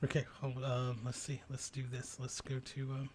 Okay, hold. Let's see. Let's do this. Let's go to.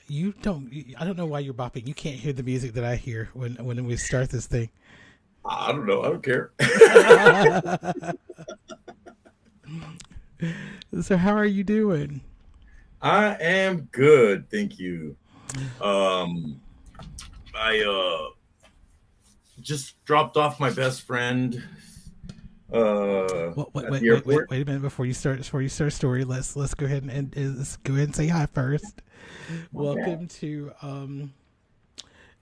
You don't. I don't know why you're bopping. You can't hear the music that I hear when we start this thing. I don't know. I don't care. So how are you doing? I am good, thank you. Um, I just dropped off my best friend Well, wait, at wait, the wait, wait, airport. wait a minute before you start story. Let's go ahead and let's go ahead and say hi first. My bad. Welcome to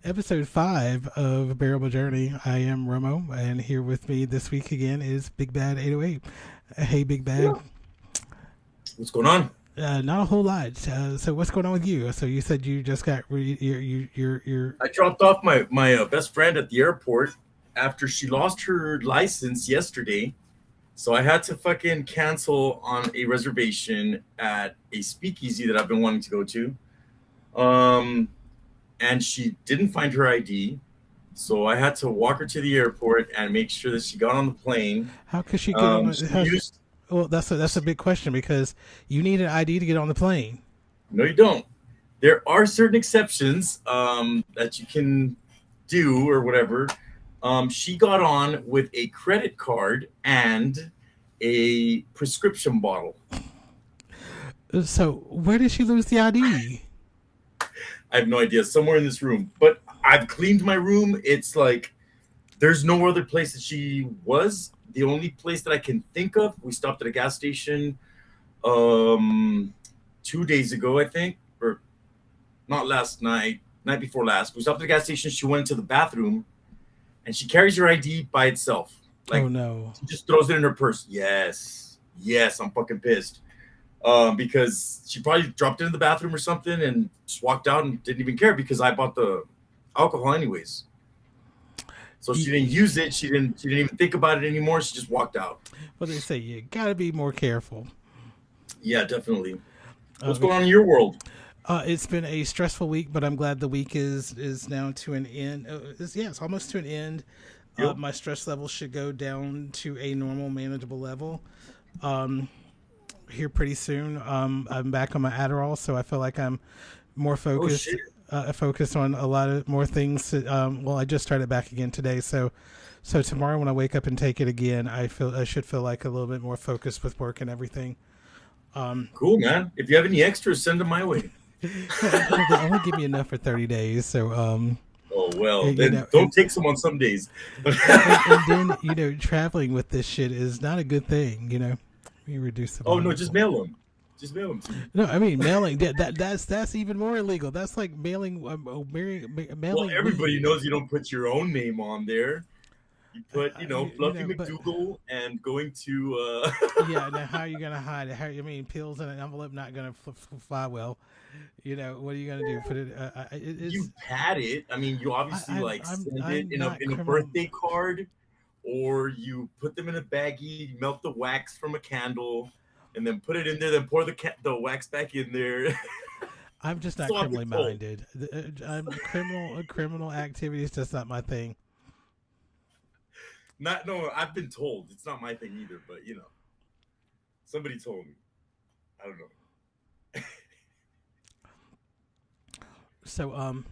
episode 5 of Bearable Journey. I am Romo, and here with me this week again is Big Bad 808. Hey, Big Bad. Yeah. What's going on? Not a whole lot. So what's going on with you? So you said you just got your I dropped off my best friend at the airport after she lost her license yesterday. So I had to fucking cancel on a reservation at a speakeasy that I've been wanting to go to. Um, and she didn't find her ID. So I had to walk her to the airport and make sure that she got on the plane. how could she get on? She How, used well, that's a big question because you need an ID to get on the plane. No, you don't. There are certain exceptions that you can do or whatever. She got on with a credit card and a prescription bottle. So where did she lose the ID? I have no idea. Somewhere in this room, but I've cleaned my room. It's like there's no other place that she was. The only place that I can think of, we stopped at a gas station um 2 days ago, I think, or not last night, night before last. We stopped at the gas station. She went into the bathroom and she carries her ID by itself. Oh Like no. she just throws it in her purse. Yes, yes, I'm fucking pissed. Because she probably dropped it in the bathroom or something and just walked out and didn't even care because I bought the alcohol anyways. So she didn't use it. She didn't even think about it anymore. She just walked out. What they say, you gotta be more careful. Yeah, definitely. What's going Because on in your world? it's been a stressful week, but I'm glad the week is now to an end. It's almost to an end. Yep. My stress level should go down to a normal, manageable level. Um, Here pretty soon. I'm back on my Adderall, so I feel like I'm more Oh focused. shit. Focused on a lot of more things. Well, I just started back again today, so tomorrow when I wake up and take it again, I should feel like a little bit more focused with work and everything. Um, Cool, man. If you have any extras, send them my way. well, they only give me enough for 30 days, so Oh well, you then know, don't take some on some days. and then traveling with this shit is not a good thing. You reduce the Oh no, volume. just mail them. Just mail them to me. No, I mean mailing. That's even more illegal. That's like mailing Well, mailing everybody weed. knows you don't put your own name on there. You put, Fluffy But McDougal and going to. yeah. Now, how are you gonna hide it? I mean, pills in an envelope not gonna fly well. What are you gonna do? Put it? You It's. pad it. I mean, you obviously like send it I'm in a not in a criminal. birthday card, or you put them in a baggie, melt the wax from a candle, and then put it in there. Then pour the wax back in there. I'm just not So I've been criminally told. minded. I'm criminal activities just not my thing. Not no, I've been told. It's not my thing either, but somebody told me. I don't know. So let me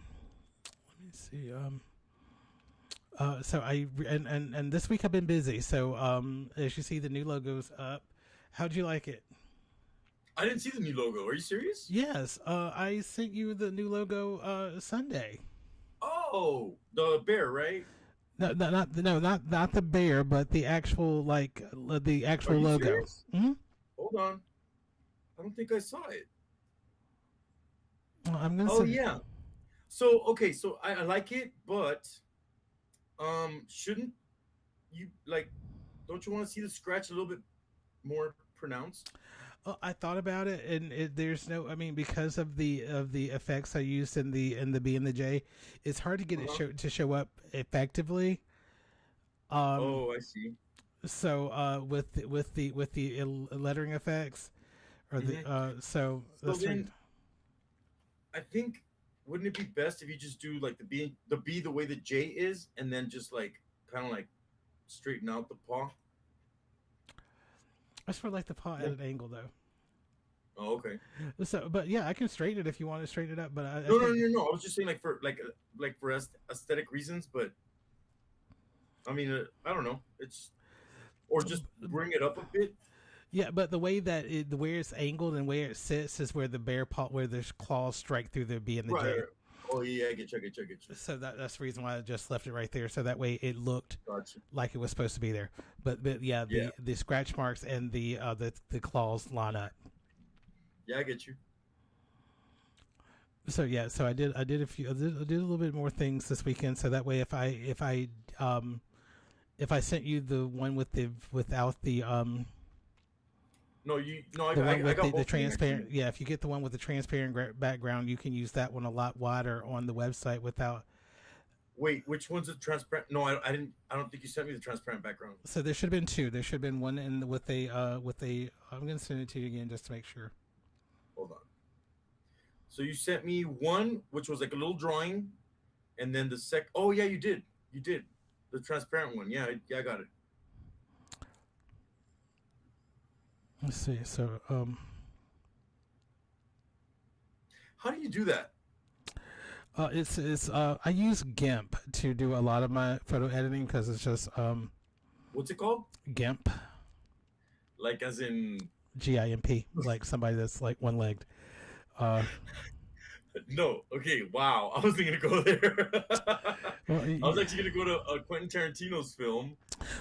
see. So and this week I've been busy. So as you see, the new logo's up. How'd you like it? I didn't see the new logo. Are you serious? Yes. I sent you the new logo Sunday. Oh, the bear, right? Not the bear, but the actual the Are actual you logo. serious? Hmm. Hold on. I don't think I saw it. Well, I'm gonna Oh send. yeah. So okay, so I like it, but shouldn't you like? Don't you want to see the scratch a little bit more pronounced? I thought about it, and there's no. I mean, because of the effects I used in the B and the J, it's hard to get it Uh-huh. to show up effectively. Um. Oh, I see. So with the lettering effects or the Hmm. So that's the reason. then I think wouldn't it be best if you just do like the B the way the J is, and then just like kind of like straighten out the paw? I sort of like the paw at No. an angle though. Oh, okay. So, but yeah, I can straighten it if you want to straighten it up. But I No, no, think no, no. I was just saying like for aesthetic reasons, but I mean, I don't know. It's or just bring it up a bit. yeah, but the way that the way it's angled and where it sits is where the bear paw where the claws strike through the B and the Right, J. right. Oh yeah, I get you, I get you, I get you. So that's the reason why I just left it right there. So that way it looked Gotcha. like it was supposed to be there. But yeah, Yeah, the scratch marks and the claws line up. yeah, I get you. So yeah, so I did I did a little bit more things this weekend. So that way, if I sent you the one with the without No, no, the one I with got the both of them transparent, actually. yeah, if you get the one with the transparent background, you can use that one a lot wider on the website without. Wait, which one's the transparent? No, I didn't. I don't think you sent me the transparent background. So there should have been two. There should have been one in with a. I'm gonna send it to you again just to make sure. Hold on. So you sent me one, which was like a little drawing, and then the sec. Oh yeah, you did. You did the transparent one. Yeah, yeah, I got it. Let's see. So How do you do that? it's I use GIMP to do a lot of my photo editing because it's just What's it called? GIMP. Like as in GIMP, like somebody that's like one legged. Uh, no. Okay. Wow. I wasn't gonna go there. well, I was actually gonna go to Quentin Tarantino's film,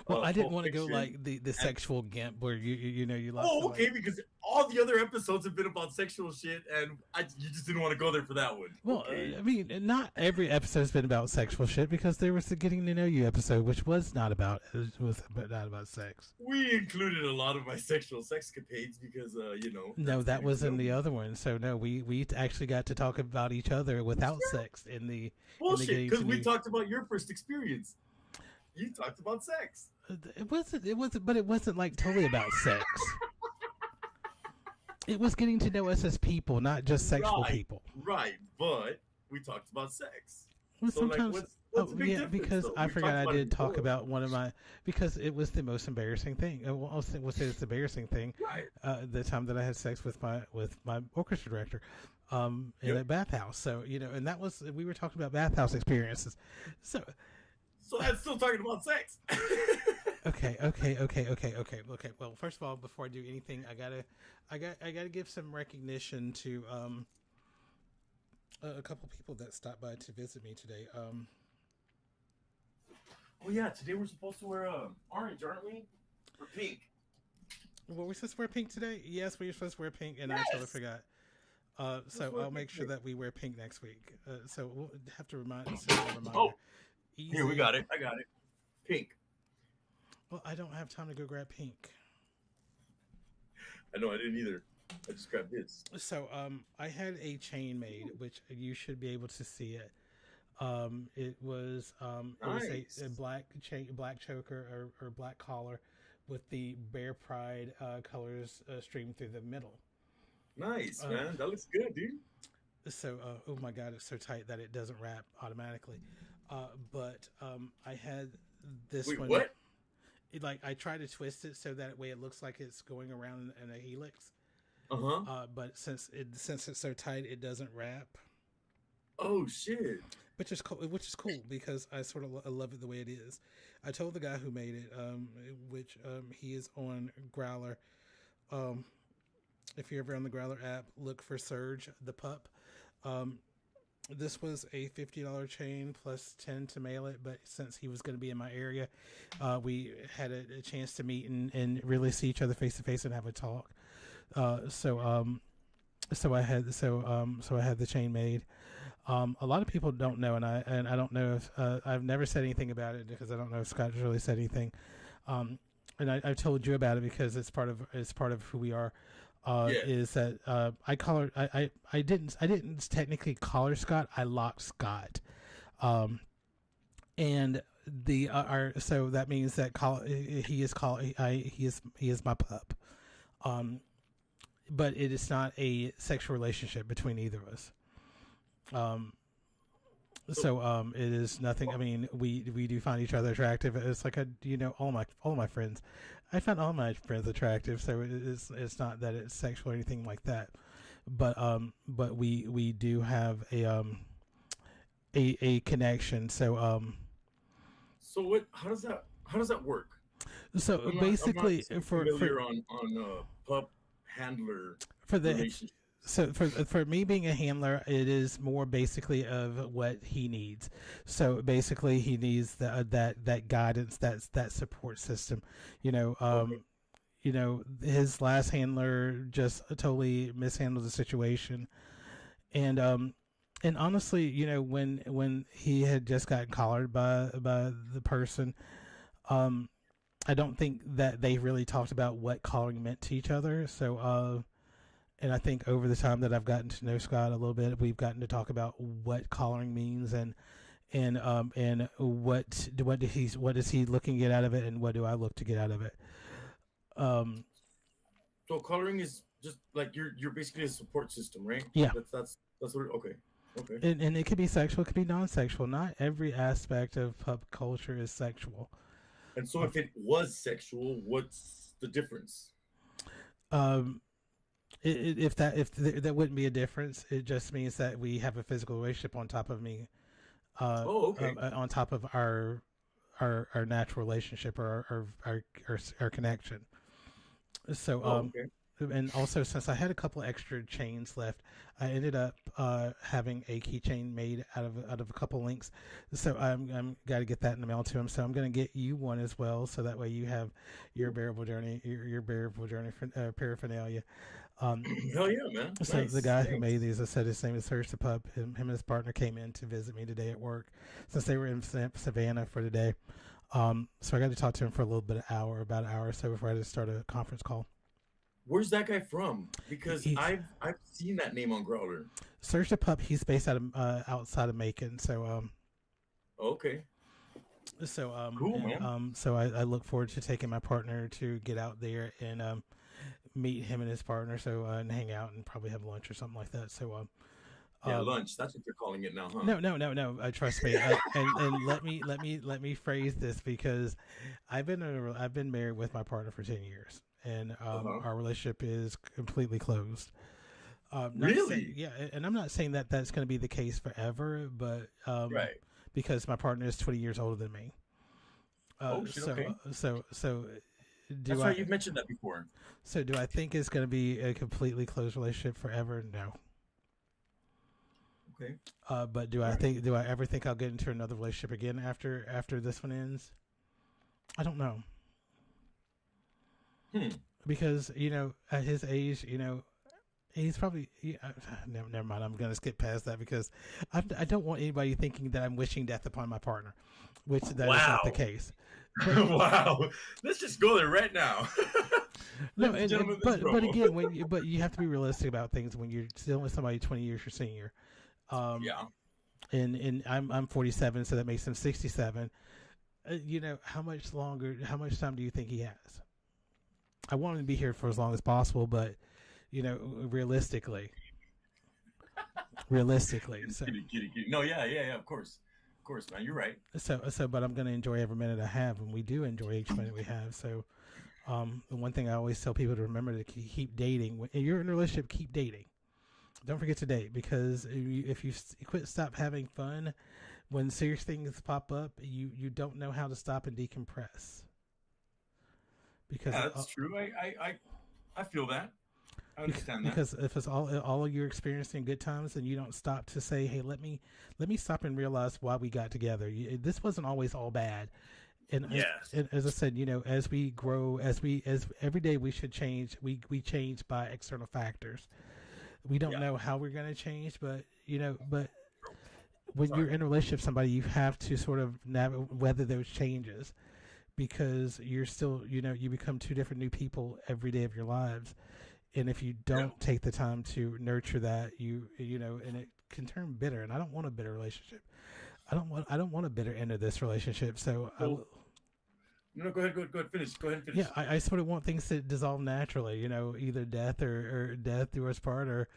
I didn't Pulp want to go Fiction. like the And sexual GIMP where you know you like oh, somebody. okay, because all the other episodes have been about sexual shit, and you just didn't want to go there for that one. Well, Okay. I mean, not every episode's been about sexual shit because there was the getting to know you episode, which was not about not about sex. We included a lot of my sexual sexcapades because, No, that's that getting to was know in the me. other one. So no, we actually got to talk about each other without sex in the Bullshit, getting because to we know. talked about your first experience. You talked about sex. It wasn't, but it wasn't like totally about sex. It was getting to know us as people, not just sexual Right, people. right, but we talked about sex. Well, So, like, sometimes, what's the big yeah, difference, because though? I We've forgot talked I about it did talk before. about one of my because it was the most embarrassing thing. Well, we'll say it's the embarrassing thing. Right. The time that I had sex with my orchestra director, in a Yep. bathhouse. So and that was we were talking about bathhouse experiences. So So that's still talking about sex. okay. Well, first of all, before I do anything, I gotta give some recognition to a couple people that stopped by to visit me today. Oh yeah, today we're supposed to wear orange, aren't we? Or pink. Were we supposed to wear pink today? Yes, we were supposed to wear pink, and I totally Yes. forgot. Let's So wear I'll pink make sure today. that we wear pink next week. So we'll have to send a reminder. Oh, here we Easy. got it. I got it. Pink. Well, I don't have time to go grab pink. I know I didn't either. I just grabbed this. So I had a chain made, which you should be able to see it. It was a Nice. black chain, black choker or black collar, with the Bear Pride colors streamed through the middle. Nice, Uh, man. That looks good, dude. so oh my god, it's so tight that it doesn't wrap automatically. But I had this Wait, one. what? Like I try to twist it so that way it looks like it's going around in a helix. Uh huh. But since it's so tight, it doesn't wrap. Oh shit. Which is cool because I sort of I love it the way it is. I told the guy who made it, which he is on Growler. Um, if you're ever on the Growler app, look for Surge the pup. This was a $50 chain plus 10 to mail it, but since he was going to be in my area, we had a chance to meet and really see each other face to face and have a talk. So I had so I had the chain made. A lot of people don't know, and I don't know if I've never said anything about it because I don't know if Scott's really said anything. And I've told you about it because it's part of who we are. Yeah. Is that I call her I didn't technically call her Scott. I locked Scott, and the our so that means that he is my pup. But it is not a sexual relationship between either of us. It is nothing. I mean, we do find each other attractive. It's like all my friends. I find all my friends attractive. So it's not that it's sexual or anything like that. But we do have a connection. So what? How does that work? So I'm basically, not so for familiar on pup handler for the relationship. so for me being a handler, it is more basically of what he needs. So basically, he needs that guidance, that support system. Okay. His last handler just totally mishandled the situation, and honestly, when he had just gotten collared by the person, I don't think that they really talked about what collaring meant to each other. And I think over the time that I've gotten to know Scott a little bit, we've gotten to talk about what collaring means and what is he looking to get out of it and what do I look to get out of it. So coloring is just like you're basically a support system, right? Yeah. That's what. Okay. Okay. And it could be sexual, it could be non-sexual. Not every aspect of pop culture is sexual. And so if it was sexual, what's the difference? Um, if that wouldn't be a difference, it just means that we have a physical relationship on top of me. Oh, okay. On top of our natural relationship or our connection. So Okay. and also since I had a couple extra chains left, I ended up having a keychain made out of a couple links. So I'm got to get that in the mail to him. So I'm going to get you one as well, so that way you have your bearable journey, your bearable journey paraphernalia. Hell yeah, man. So Nice. the guy who Thanks. made these, I said his name is Serge the Pup. Him and his partner came in to visit me today at work, since they were in Savannah for today. So I got to talk to him for a little bit, about an hour or so before I had to start a conference call. Where's that guy from? Because He's I've seen that name on Growler. Serge the Pup. He's based out of outside of Macon. Okay. Cool, man. So I look forward to taking my partner to get out there and meet him and his partner. And hang out and probably have lunch or something like that. Yeah, lunch. That's what you're calling it now, huh? No. Trust me. And let me phrase this, because I've been married with my partner for 10 years, and our relationship is completely closed. Really? Yeah, and I'm not saying that that's going to be the case forever, but Right. because my partner is 20 years older than me. Oh shit. Okay. So That's right. You've mentioned that before. So do I think it's going to be a completely closed relationship forever? No. Okay. But do I ever think I'll get into another relationship again after this one ends? I don't know. Because at his age, he's probably never mind. I'm gonna skip past that because I don't want anybody thinking that I'm wishing death upon my partner, which that is not the case. Wow. Let's just go there right now. No, but again, but you have to be realistic about things when you're dealing with somebody 20 years your senior. Yeah. And I'm 47, so that makes him 67. How much time do you think he has? I want him to be here for as long as possible, but realistically. So, Kitty. No, yeah, of course, man. You're right. But I'm going to enjoy every minute I have, and we do enjoy each minute we have. So, the one thing I always tell people to remember to keep dating. When you're in a relationship, keep dating, Don't forget to date, because if you stop having fun when serious things pop up, you don't know how to stop and decompress. Because Yeah, that's true. I feel that. I understand that. because if it's all you're experiencing good times, and you don't stop to say, hey, let me stop and realize why we got together. This wasn't always all bad. Yes. And as I said, as we grow, as every day we should change. We change by external factors. We don't Yeah. know how we're going to change, but when you're Sorry. in a relationship with somebody, you have to sort of weather those changes, because you're still, you become two different new people every day of your lives. And if you Yeah. don't take the time to nurture that, and it can turn bitter. And I don't want a bitter relationship. I don't want a bitter end of this relationship. So I So will. no, go ahead. Go ahead. Finish. Go ahead and Yeah, finish. I sort of want things to dissolve naturally. Either death or death do us part, or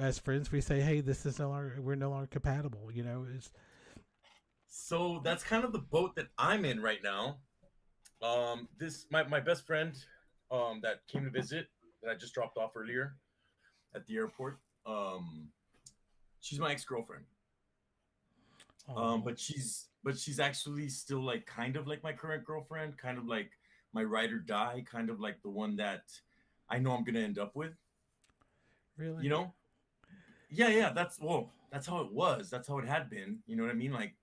as friends we say, hey, this is no longer we're no longer compatible. It's So that's kind of the boat that I'm in right now. This my best friend that came to visit that I just dropped off earlier at the airport. Um, she's my ex girlfriend. oh, But she's actually still like kind of like my current girlfriend, kind of like my ride or die, kind of like the one that I know I'm gonna end up with. You really? know? Yeah, yeah. That's how it was. That's how it had been. You know what I mean? Like,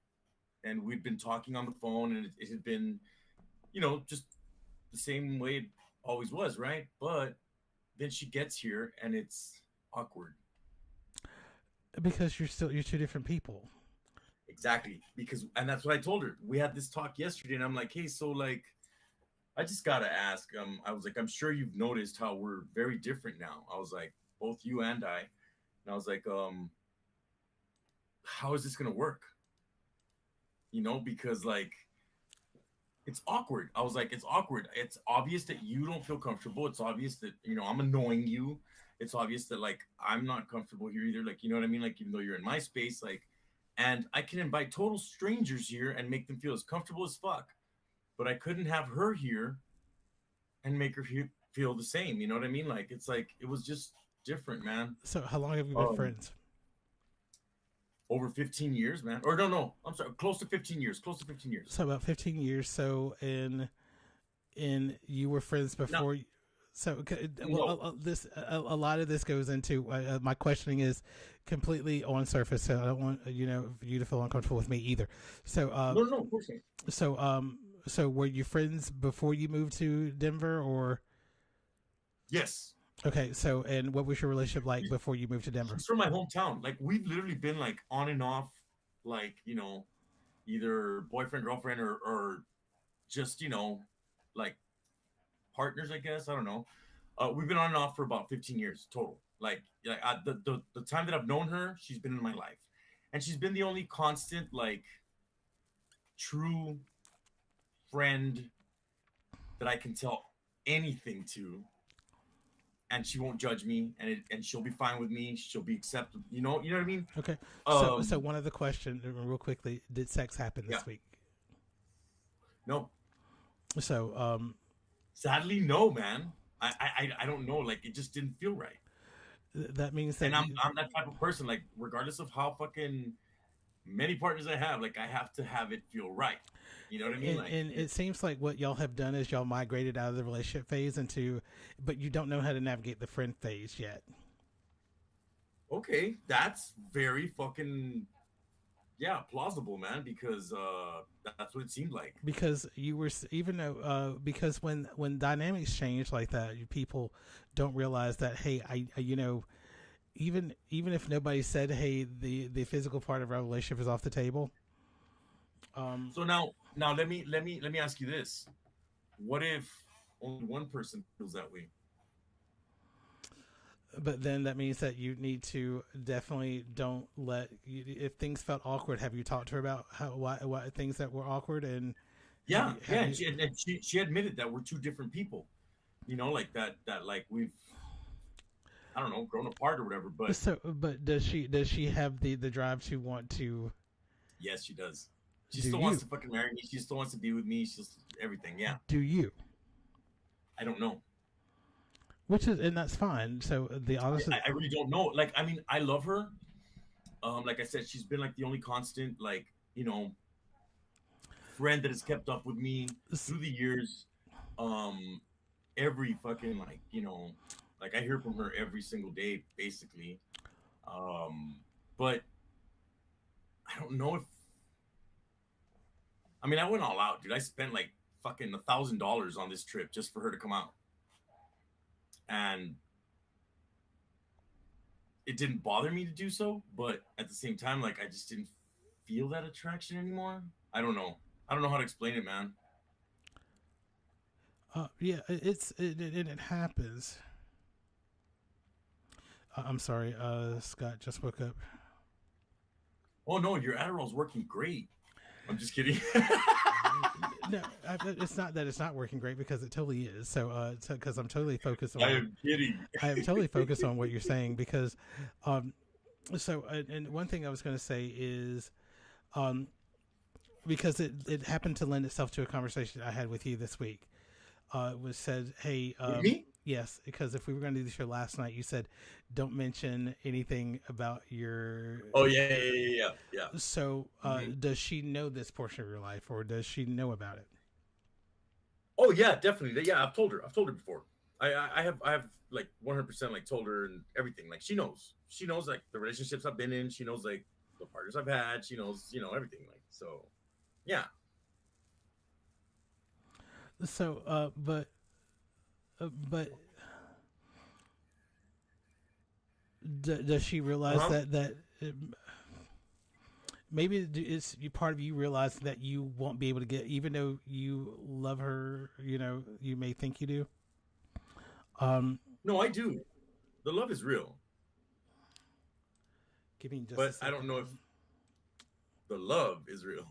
and we'd been talking on the phone, and it had been, just the same way it always was, right? But then she gets here, and it's awkward. Because you're two different people. Exactly, and that's what I told her. We had this talk yesterday, and I'm like, hey, so like, I just gotta ask. I was like, I'm sure you've noticed how we're very different now. I was like, both you and I. And I was like, how is this gonna work? Because like it's awkward. I was like, it's awkward. It's obvious that you don't feel comfortable. It's obvious that I'm annoying you. It's obvious that like I'm not comfortable here either. Like, you know what I mean? Like, even though you're in my space, like, and I can invite total strangers here and make them feel as comfortable as fuck. But I couldn't have her here and make her feel the same. You know what I mean? Like, it's like it was just different, man. So how long have you been Um, friends? over 15 years, man. Or no, I'm sorry, close to 15 years. Close to 15 years. So about 15 years. So in you were friends No, before. So well, no. a lot of this goes into my questioning is completely on surface. So I don't want you to feel uncomfortable with me either. So No, of course not. so were you friends before you moved to Denver, or Yes. okay? So and what was your relationship like before you moved to Denver? She's from my hometown. Like, we've literally been like on and off, like, either boyfriend, girlfriend, or just, like partners, I guess. I don't know. We've been on and off for about 15 years total. Like the time that I've known her, she's been in my life. And she's been the only constant, like, true friend that I can tell anything to, and she won't judge me, and she'll be fine with me. She'll be accepted. You know what I mean? Okay. So Um, one other question, real quickly: did sex happen yeah. this week? No, So sadly, no, man. I don't know. Like, it just didn't feel right. that means And that I'm that type of person. Like, regardless of how fucking many partners I have, like, I have to have it feel right. You know what I mean? Like, and it seems like what y'all have done is y'all migrated out of the relationship phase into, but you don't know how to navigate the friend phase yet. okay, that's very fucking, yeah, plausible, man. Because that's what it seemed like. Because you were even though because when dynamics change like that, people don't realize that, hey, even if nobody said, hey, the physical part of our relationship is off the table. So now let me ask you this: what if only one person feels that way? But then that means that you need to definitely don't let if things felt awkward. Have you talked to her about how why things that were awkward, and have Yeah, you yeah, have you and she admitted that we're two different people. Like that like we've, I don't know, grown apart or whatever. But but does she have the drive to want to yes, she does. She do still wants you to fucking marry me. She still wants to be with me. She's everything. Yeah, do you I don't know. which is, and that's fine. So the honest, I really don't know. Like, I mean, I love her. Like I said, she's been like the only constant, like, friend that has kept up with me through the years. Um, every fucking like I hear from her every single day, basically. But I don't know if I mean I went all out, dude. I spent like fucking $1,000 on this trip just for her to come out, and it didn't bother me to do so. But at the same time, like I just didn't feel that attraction anymore. I don't know. I don't know how to explain it, man. yeah, it happens. I'm sorry, Scott just woke up. Oh no, your Adderall's working great. I'm just kidding. No, it's not that it's not working great because it totally is. So, because I'm totally focused on. I am kidding. I am totally focused on what you're saying because, so and one thing I was going to say is, because it happened to lend itself to a conversation I had with you this week. It was said, hey, Me? yes, because if we were going to do the show last night, you said don't mention anything about your. Oh yeah. So, does she know this portion of your life, or does she know about it? Oh yeah, definitely. Yeah, I've told her. I've told her before. I have like 100% like told her and everything. Like she knows. She knows like the relationships I've been in. She knows like the partners I've had. She knows everything. Like so, yeah. So, but does she realize that maybe it's part of you realize that you won't be able to get, even though you love her, you may think you do. No, I do. The love is real. Give me just but I don't know if the love is real,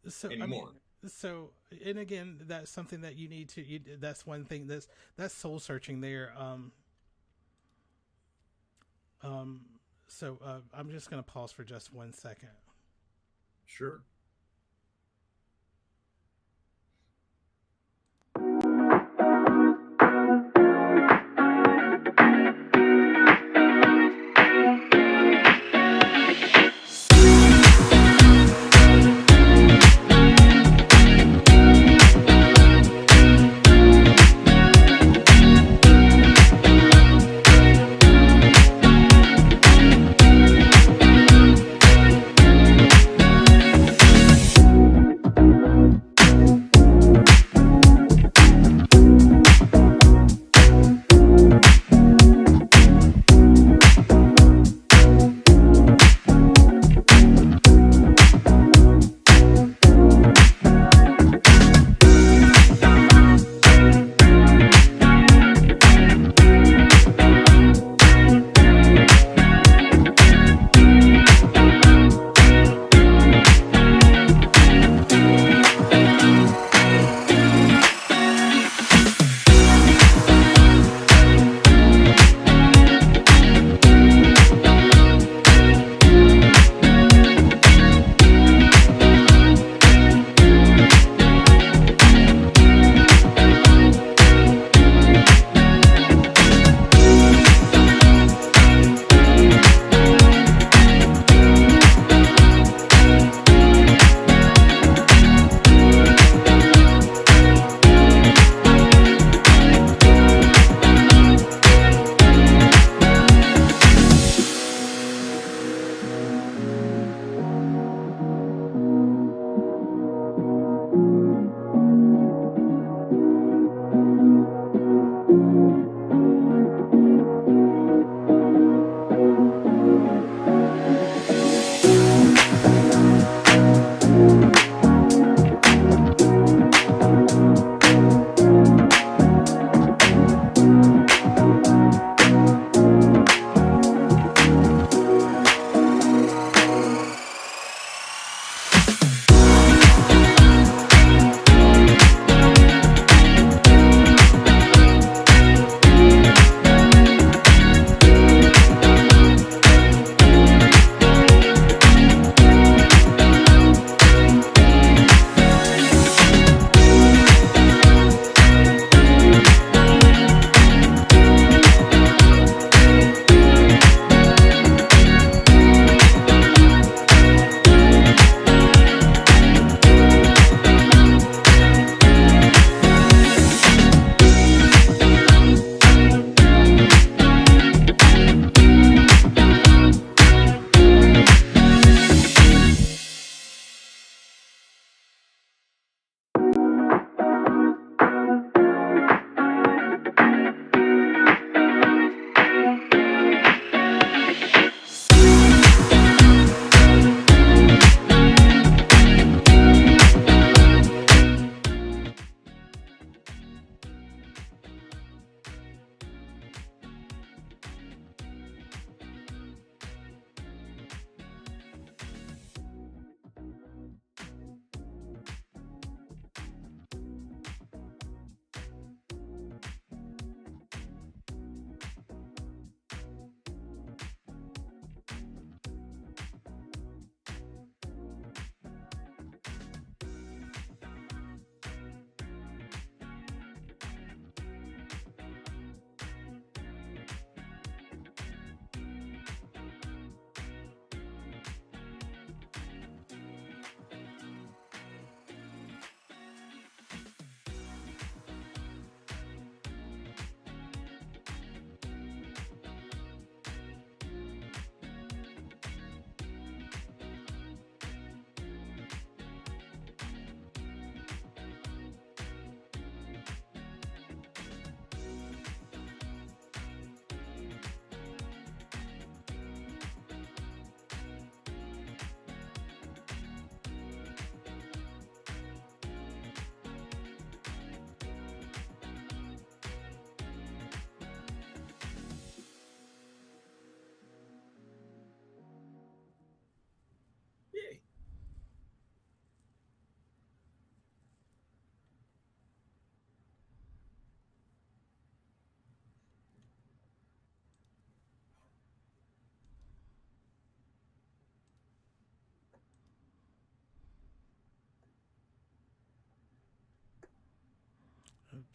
so anymore. So, and again, that's something that you need to. That's one thing that's soul searching there. So I'm just going to pause for just 1 second. Sure.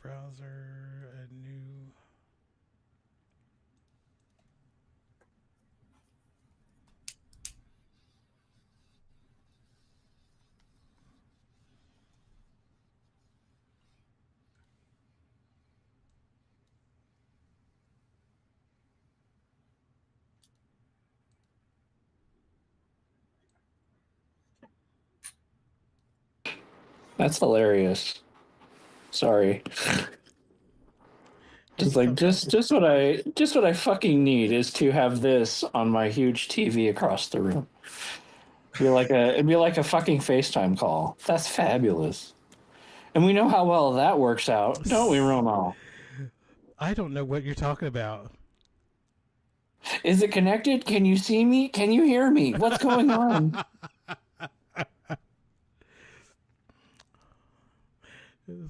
Browser, a new. That's hilarious. Sorry. Just like just what I fucking need is to have this on my huge TV across the room. It'd be like a fucking FaceTime call. That's fabulous. And we know how well that works out, don't we, Romo? I don't know what you're talking about. Is it connected? Can you see me? Can you hear me? What's going on?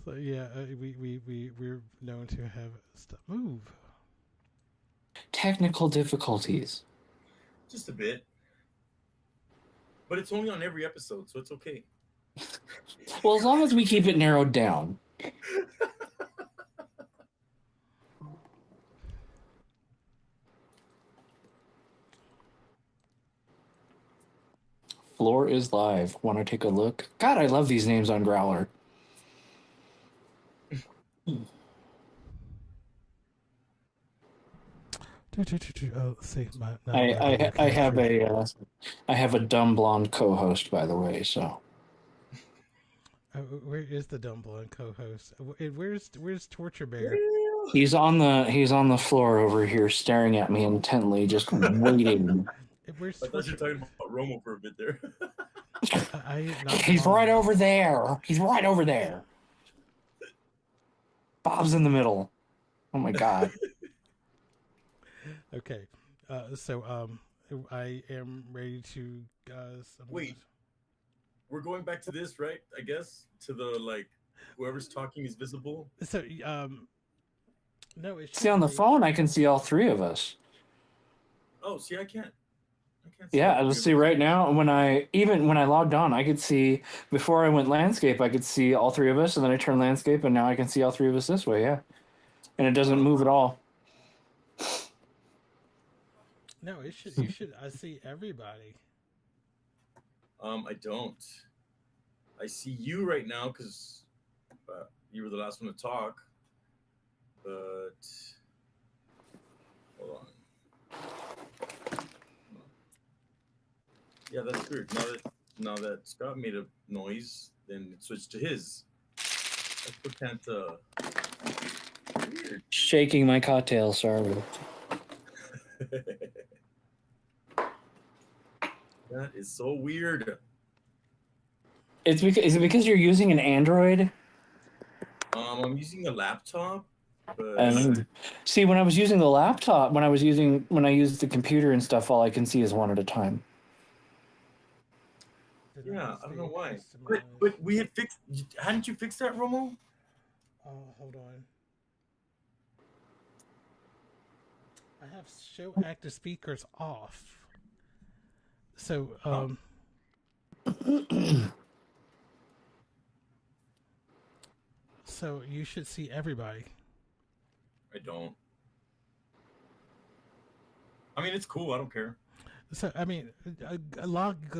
So, yeah, we're known to have stuff move. Technical difficulties. Just a bit. But it's only on every episode, so it's okay. Well, as long as we keep it narrowed down. Floor is live. Want to take a look? God, I love these names on Growler. Oh, see, I have a dumb blonde co-host, by the way. So where is the dumb blonde co-host? Where's Torture Bear? he's on the floor over here, staring at me intently, just waiting. I thought you were talking about Romo for a bit there. He's right over there. He's right over there. Bob's in the middle. Oh my god. Okay, so I am ready to. Wait, we're going back to this, right? I guess to the whoever's talking is visible. So no, it see on the phone. I can see all three of us. Oh, see, I can't. Yeah, let's see right now. When I logged on, I could see before I went landscape. I could see all three of us, and then I turned landscape, and now I can see all three of us this way. Yeah, and it doesn't move at all. No, it should. You should. I see everybody. I don't. I see you right now because you were the last one to talk. But hold on. Yeah, that's weird. Now that Scott made a noise, then it switched to his. I can't. Weird. Shaking my cocktail, sorry. That is so weird. Is it because you're using an Android? I'm using a laptop. But... see, when I was using the laptop, when I used the computer and stuff, all I can see is one at a time. Yeah, I don't know why. But we had fixed. Hadn't you fixed that, Romo? Oh, hold on. I have show active speakers off. So so you should see everybody. I don't. I mean, it's cool. I don't care. So I mean,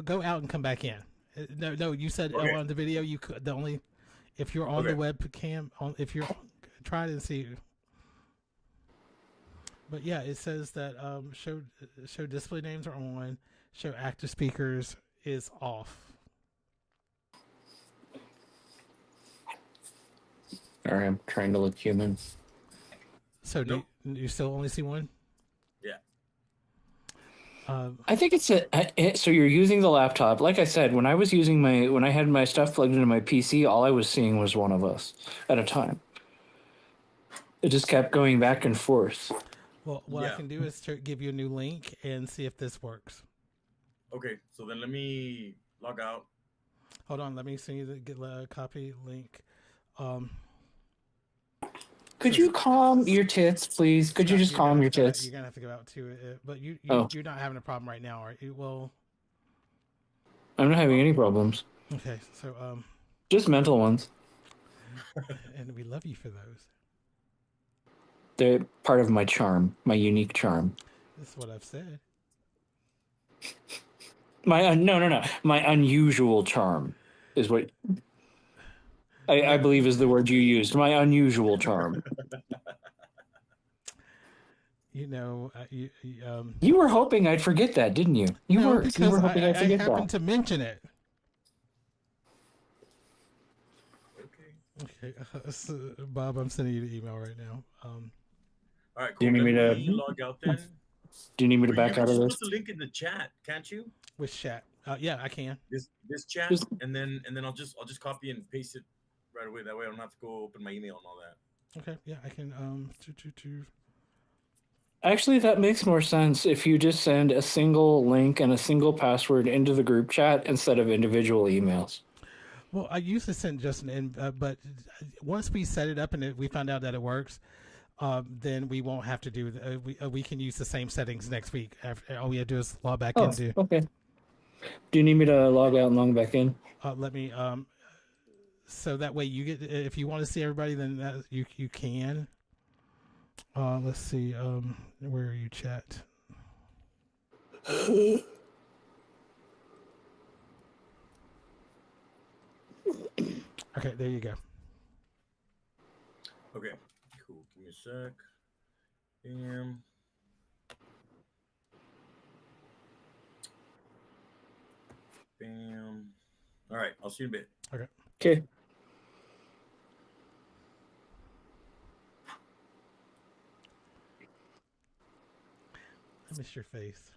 go out and come back in. No, you said Okay. on the video you could only if you're on the webcam. If you're try to see. But yeah, it says that show display names are on. Show active speakers is off. All right, I'm trying to look human. So do you still only see one? Yeah. I think it's so you're using the laptop. Like I said, when I had my stuff plugged into my PC, all I was seeing was one of us at a time. It just kept going back and forth. Well, what I can do is to give you a new link and see if this works. Okay, so then let me log out. Hold on, let me send you the copy link. Could you calm your tits, please? Could you just calm your tits? You're gonna have to go out to it, but you're not having a problem right now, are you? Well, I'm not having any problems. okay, so just mental ones. And we love you for those. They're part of my charm, my unique charm. That's what I've said. No. My unusual charm is what I believe is the word you used. My unusual charm. You know, You were hoping I'd forget that, didn't you? You no, were. because You were hoping I'd I forget happened that. to mention it. Okay. Okay, so, Bob, I'm sending you the email right now. All right, Do you cool. need Let me to? me log out then. Do you need me to Or you back can out of just this? put the link in the chat, can't you? With chat. Yeah, I can. This chat, Just- and then I'll just copy and paste it right away. That way I don't have to go open my email and all that. Okay, yeah, I can. Actually, that makes more sense if you just send a single link and a single password into the group chat instead of individual emails. Well, I used to send just but once we set it up and we found out that it works, then we won't have to do. We can use the same settings next week. All we have to do is log back into. Okay. Do you need me to log out and log back in? Let me. So that way you get. If you want to see everybody, then you can. Let's see. Where are you, chat? Okay, there you go. Okay, cool. Give me a sec. Bam. Bam. All right, I'll see you in a bit. Okay. Okay. I miss your face,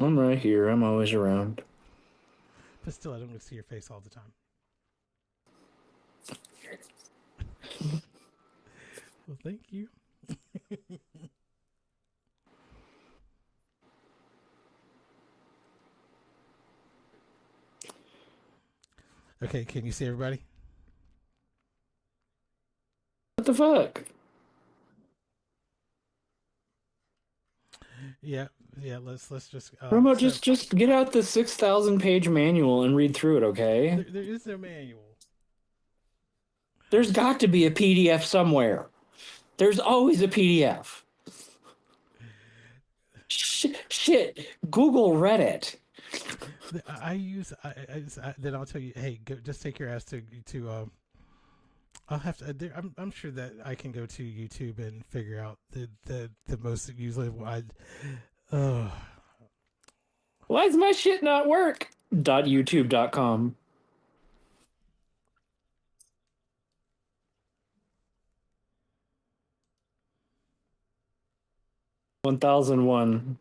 I'm right here. I'm always around. but still, I don't get to see your face all the time. Well, thank you. Okay, can you see everybody? What the fuck? Yeah. Let's just. Romo, just get out the 6,000 page manual and read through it, okay? There is no manual. There's got to be a PDF somewhere. There's always a PDF. Shit. Google Reddit. I use. Then I'll tell you. Hey, go, just take your ass to. I'll have to. I'm sure that I can go to YouTube and figure out the most usually wide. Why does my shit not work? .youtube.com. 1001.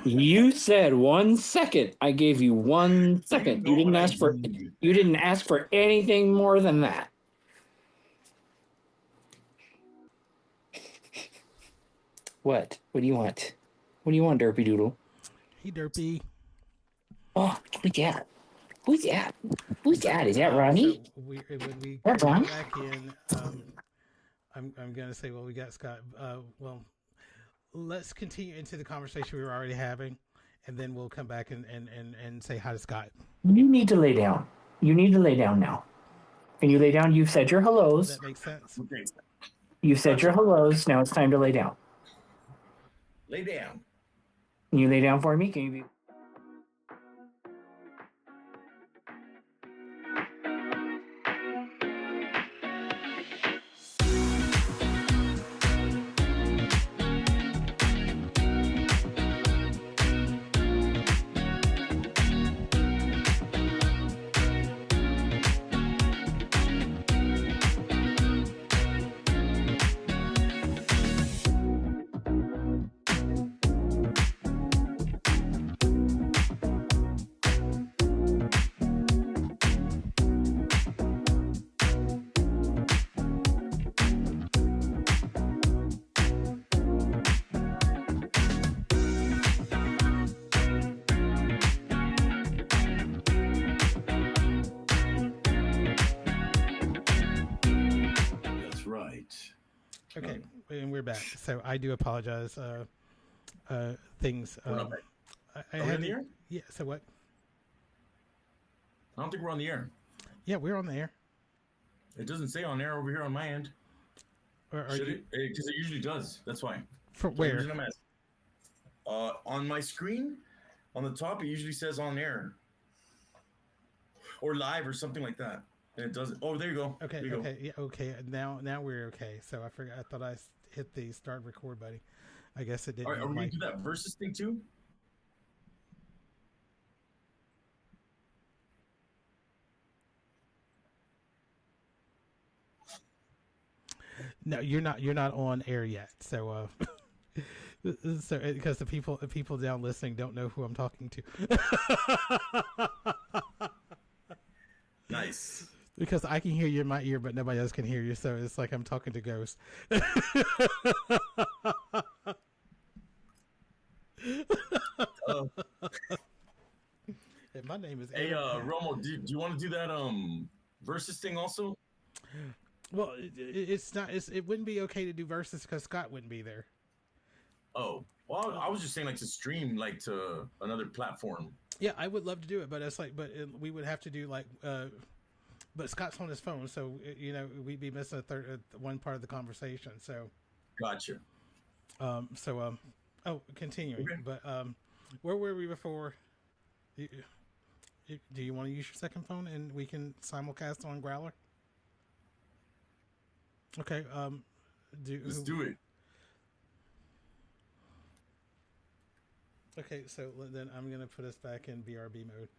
You said 1 second. I gave you 1 second. You know what I You didn't ask for anything more than that. What? What do you want? What do you want, Derpy Doodle? Hey, Derpy. Oh, who's that? Who's that? Who's that? Is that Ronnie? So when we That's go Ronnie? back in, I'm gonna say, well, we got Scott. Well, let's continue into the conversation we were already having, and then we'll come back and say hi to Scott. You need to lay down. You need to lay down now. Can you lay down? You've said your hellos. That makes sense. Okay. You've said your hellos. Now it's time to lay down. Lay down. Can you lay down for me? Can you be... That's right. Okay, and we're back. So I do apologize. Things. We're not back. I Are we had on the to- air? Yeah. So what? I don't think we're on the air. Yeah, we're on the air. It doesn't say on air over here on my end. Or are Should you, it? Because it usually does. That's why. for So where? usually I'm asking. On my screen, on the top, it usually says on air or live or something like that. And it doesn't. Oh, there you go. Okay, There you okay, yeah, okay. Now we're okay. So I forgot. I thought I hit the start record button. I guess it Go. didn't. All right, are we like, going to do that versus thing too? no, you're not. You're not on air yet. So, so because the people down listening don't know who I'm talking to. Nice. Because I can hear you in my ear, but nobody else can hear you. So it's like I'm talking to ghosts. And my name is. Hey, Romo, do you want to do that versus thing also? Well, it's not. It wouldn't be okay to do versus because Scott wouldn't be there. Oh, well, I was just saying like to stream like to another platform. Yeah, I would love to do it, but it's like, we would have to do like. But Scott's on his phone, so we'd be missing one part of the conversation. So. Gotcha. Continuing, Okay. but where were we before? Do you want to use your second phone and we can simulcast on Growler? Okay. Let's do it. Okay, so then I'm gonna put us back in BRB mode.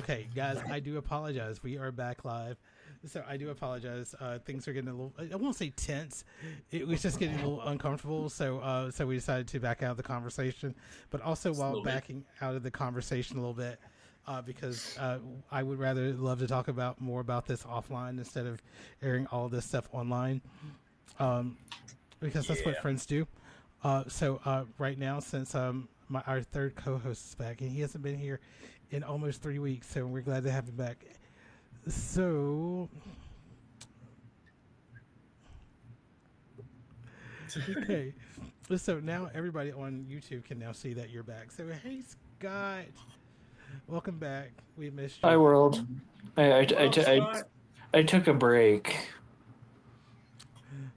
Okay, guys, I do apologize. We are back live, so I do apologize. Things are getting a little—I won't say tense. It was just getting a little uncomfortable. So we decided to back out of the conversation. But also, while backing out of the conversation a little bit, because I would rather love to talk about more about this offline instead of airing all this stuff online, because that's what friends do. So right now, since our third co-host is back, and he hasn't been here in almost 3 weeks, so we're glad to have him back. So, okay, so now everybody on YouTube can now see that you're back. So, hey, Scott, welcome back. We missed you. Hi, world. I took a break.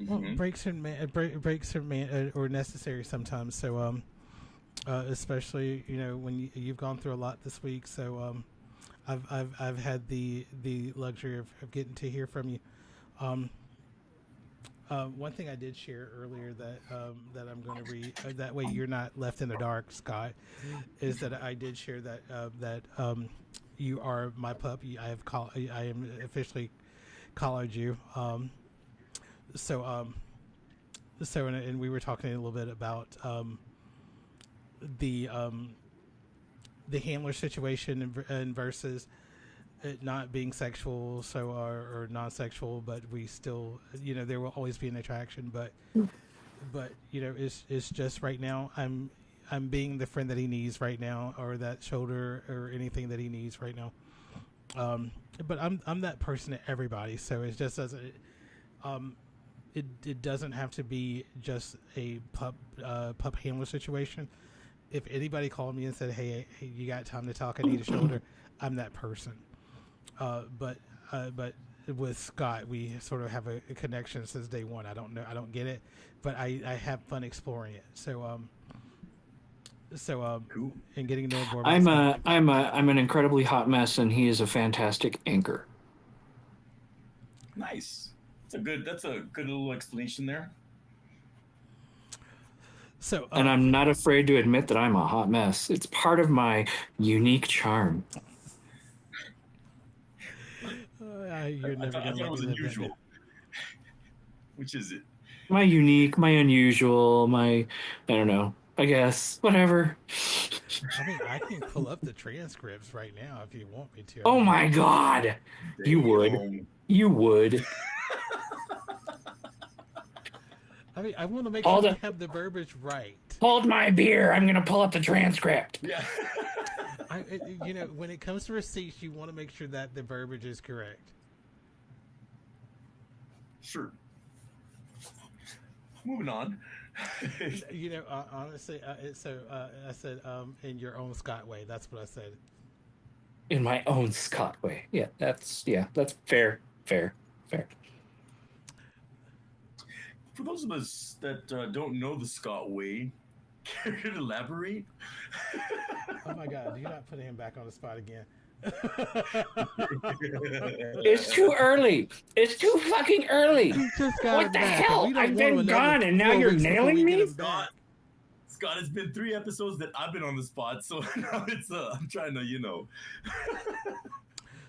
Well, breaks are or necessary sometimes. So, especially when you've gone through a lot this week. So, I've had the luxury of getting to hear from you. One thing I did share earlier that I'm going to read, that way you're not left in the dark, Scott, is that I did share that you are my pup. I am officially collared you. So and we were talking a little bit about the handler situation and versus it not being sexual, so or non-sexual, but we still, there will always be an attraction, but it's just right now I'm being the friend that he needs right now, or that shoulder or anything that he needs right now. But I'm that person to everybody, so it just doesn't. It doesn't have to be just a pup handler situation. If anybody called me and said, "Hey, you got time to talk? I need a shoulder," I'm that person. But with Scott, we sort of have a connection since day one. I don't get it, but I have fun exploring it. So Cool. And getting to know more. I'm an incredibly hot mess, and he is a fantastic anchor. Nice. That's a good little explanation there. So, and I'm not afraid to admit that I'm a hot mess. It's part of my unique charm. You're never I thought it was unusual. Which is it? My unique, my unusual, I don't know. I guess whatever. I mean, I can pull up the transcripts right now if you want me to. Oh my God, you would. You would. I mean, I want to make sure we have the verbiage right. Hold my beer. I'm going to pull up the transcript. Yeah. When it comes to receipts, you want to make sure that the verbiage is correct. Sure. Moving on. Honestly, I said, in your own Scott way. That's what I said. In my own Scott way. Yeah, that's fair. For those of us that don't know the Scott way, can you elaborate? Oh my God, you're not putting him back on the spot again. It's too early. It's too fucking early. What the hell? I've been gone and now you're nailing me? Scott, it's been 3 episodes that I've been on the spot, so now it's I'm trying to,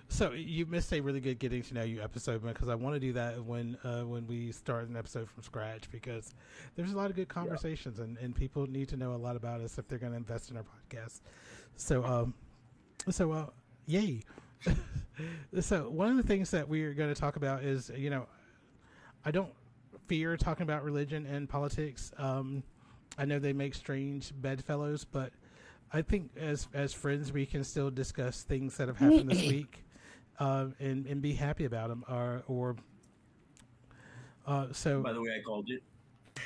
So you missed a really good getting to know you episode, because I want to do that when we start an episode from scratch, because there's a lot of good conversations and people need to know a lot about us if they're going to invest in our podcast. So yay. So one of the things that we're going to talk about is, I don't fear talking about religion and politics. I know they make strange bedfellows, but I think as friends we can still discuss things that have happened this week. And be happy about them, so. By the way, I called it.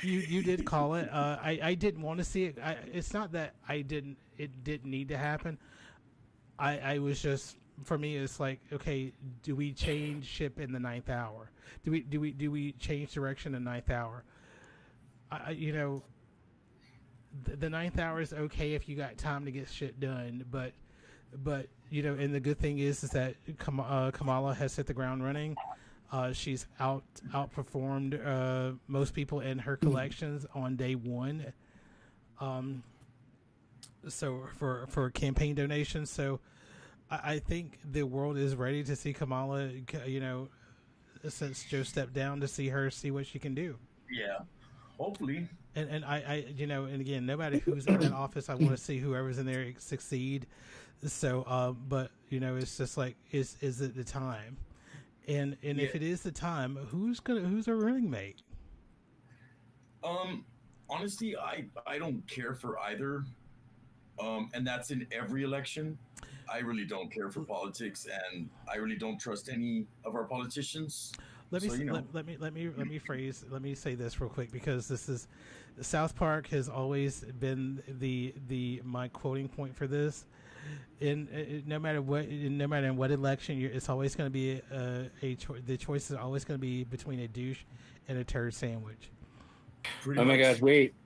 You did call it. I didn't want to see it. It's not that it didn't need to happen. I was just, for me, it's like, okay, do we change ship in the 9th hour? Do we change direction in the 9th hour? The 9th hour is okay if you got time to get shit done, but and the good thing is that Kamala has hit the ground running. She's outperformed most people in her collections on day one. So for campaign donations, so I think the world is ready to see Kamala. Since Joe stepped down, to see what she can do. Yeah, hopefully. And and again, no matter who's in that office, I want to see whoever's in there succeed. So, but it's just like, is it the time? And if it is the time, who's our running mate? Honestly, I don't care for either. And that's in every election. I really don't care for politics, and I really don't trust any of our politicians. Let me say this real quick, because this is South Park has always been the my quoting point for this. No matter in what election, it's always going to be the choice is always going to be between a douche and a turd sandwich. Pretty much. My God!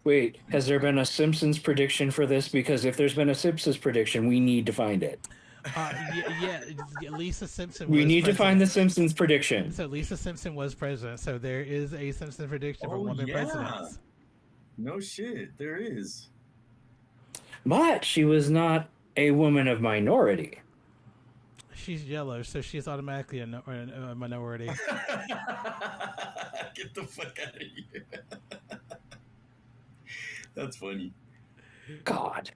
Wait! Has there been a Simpsons prediction for this? Because if there's been a Simpsons prediction, we need to find it. Lisa Simpson. We need to find the Simpsons prediction. So Lisa Simpson was president. So there is a Simpsons prediction for women presidents. No shit, there is. But she was not a woman of minority. She's yellow, so she's automatically a minority. Get the fuck out of here. That's funny. God.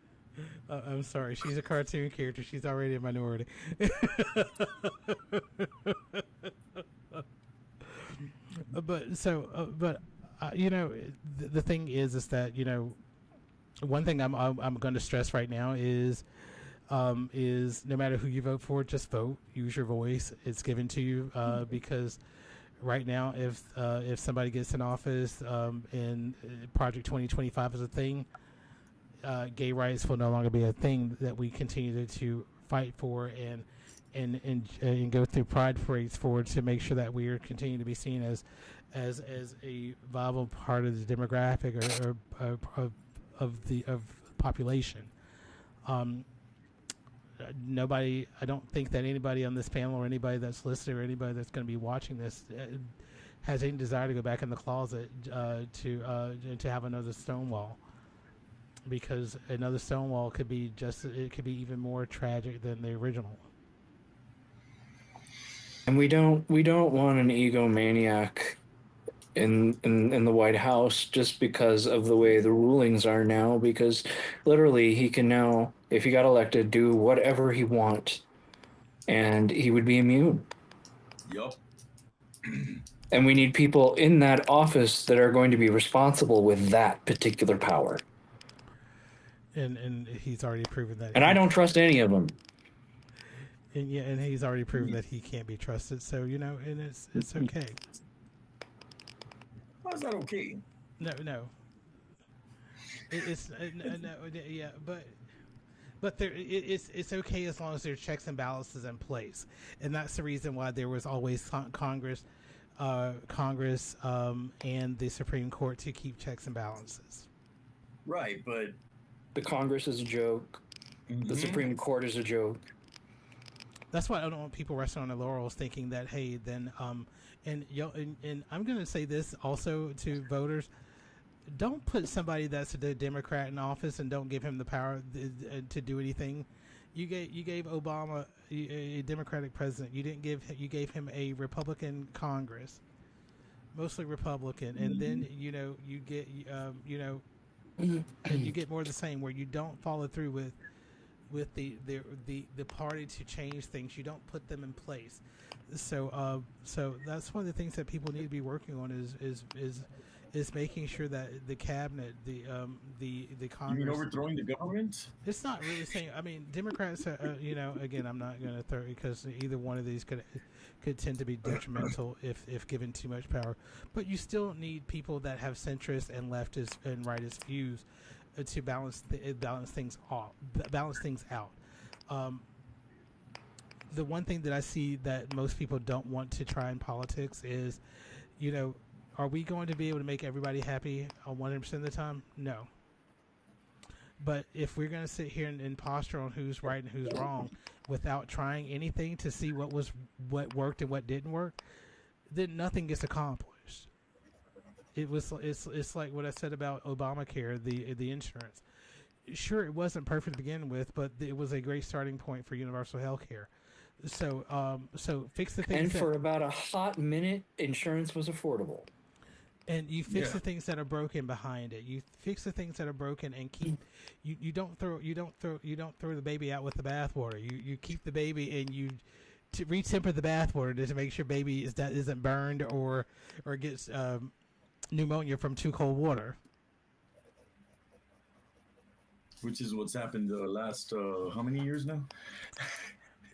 I'm sorry. She's a cartoon character. She's already a minority. But the thing is that one thing I'm going to stress right now is no matter who you vote for, just vote. Use your voice. It's given to you because right now, if somebody gets in office and Project 2025 is a thing, gay rights will no longer be a thing that we continue to fight for and go through pride parades for, to make sure that we are continuing to be seen as a viable part of the demographic or of the population. I don't think that anybody on this panel or anybody that's listening or anybody that's going to be watching this has any desire to go back in the closet to have another Stonewall, because another Stonewall could be even more tragic than the original. And we don't want an egomaniac in the White House just because of the way the rulings are now, because literally he can now, if he got elected, do whatever he wants and he would be immune. Yup. And we need people in that office that are going to be responsible with that particular power. And he's already proven that. And I don't trust any of them. And he's already proven that he can't be trusted. So and it's okay. How is that okay? No. It's yeah, but it's okay as long as there are checks and balances in place, and that's the reason why there was always Congress, and the Supreme Court to keep checks and balances. Right, but the Congress is a joke. Mm-hmm. The Supreme Court is a joke. That's why I don't want people resting on their laurels, thinking that, hey, then and I'm going to say this also to voters: don't put somebody that's a Democrat in office and don't give him the power to do anything. You gave Obama a Democratic president. You gave him a Republican Congress, mostly Republican, and then you get you get more of the same, where you don't follow through with the party to change things. You don't put them in place. So that's one of the things that people need to be working on is making sure that the cabinet, the Congress. You mean overthrowing the government? It's not really saying. I mean, Democrats. Again, I'm not going to throw, because either one of these could tend to be detrimental if given too much power. But you still need people that have centrist and leftist and rightist views to balance things out. The one thing that I see that most people don't want to try in politics is, are we going to be able to make everybody happy 100% of the time? No. But if we're going to sit here and posture on who's right and who's wrong without trying anything to see what worked and what didn't work, then nothing gets accomplished. It's like what I said about Obamacare, the insurance. sure, it wasn't perfect to begin with, but it was a great starting point for universal health care. So fix the things And for about a hot minute, insurance was affordable. and you fix the things that are broken behind it. You fix the things that are broken and keep. You don't throw the baby out with the bathwater. You keep the baby and you to retemper the bathwater to make sure baby isn't burned or gets pneumonia from too cold water. Which is what's happened the last how many years now?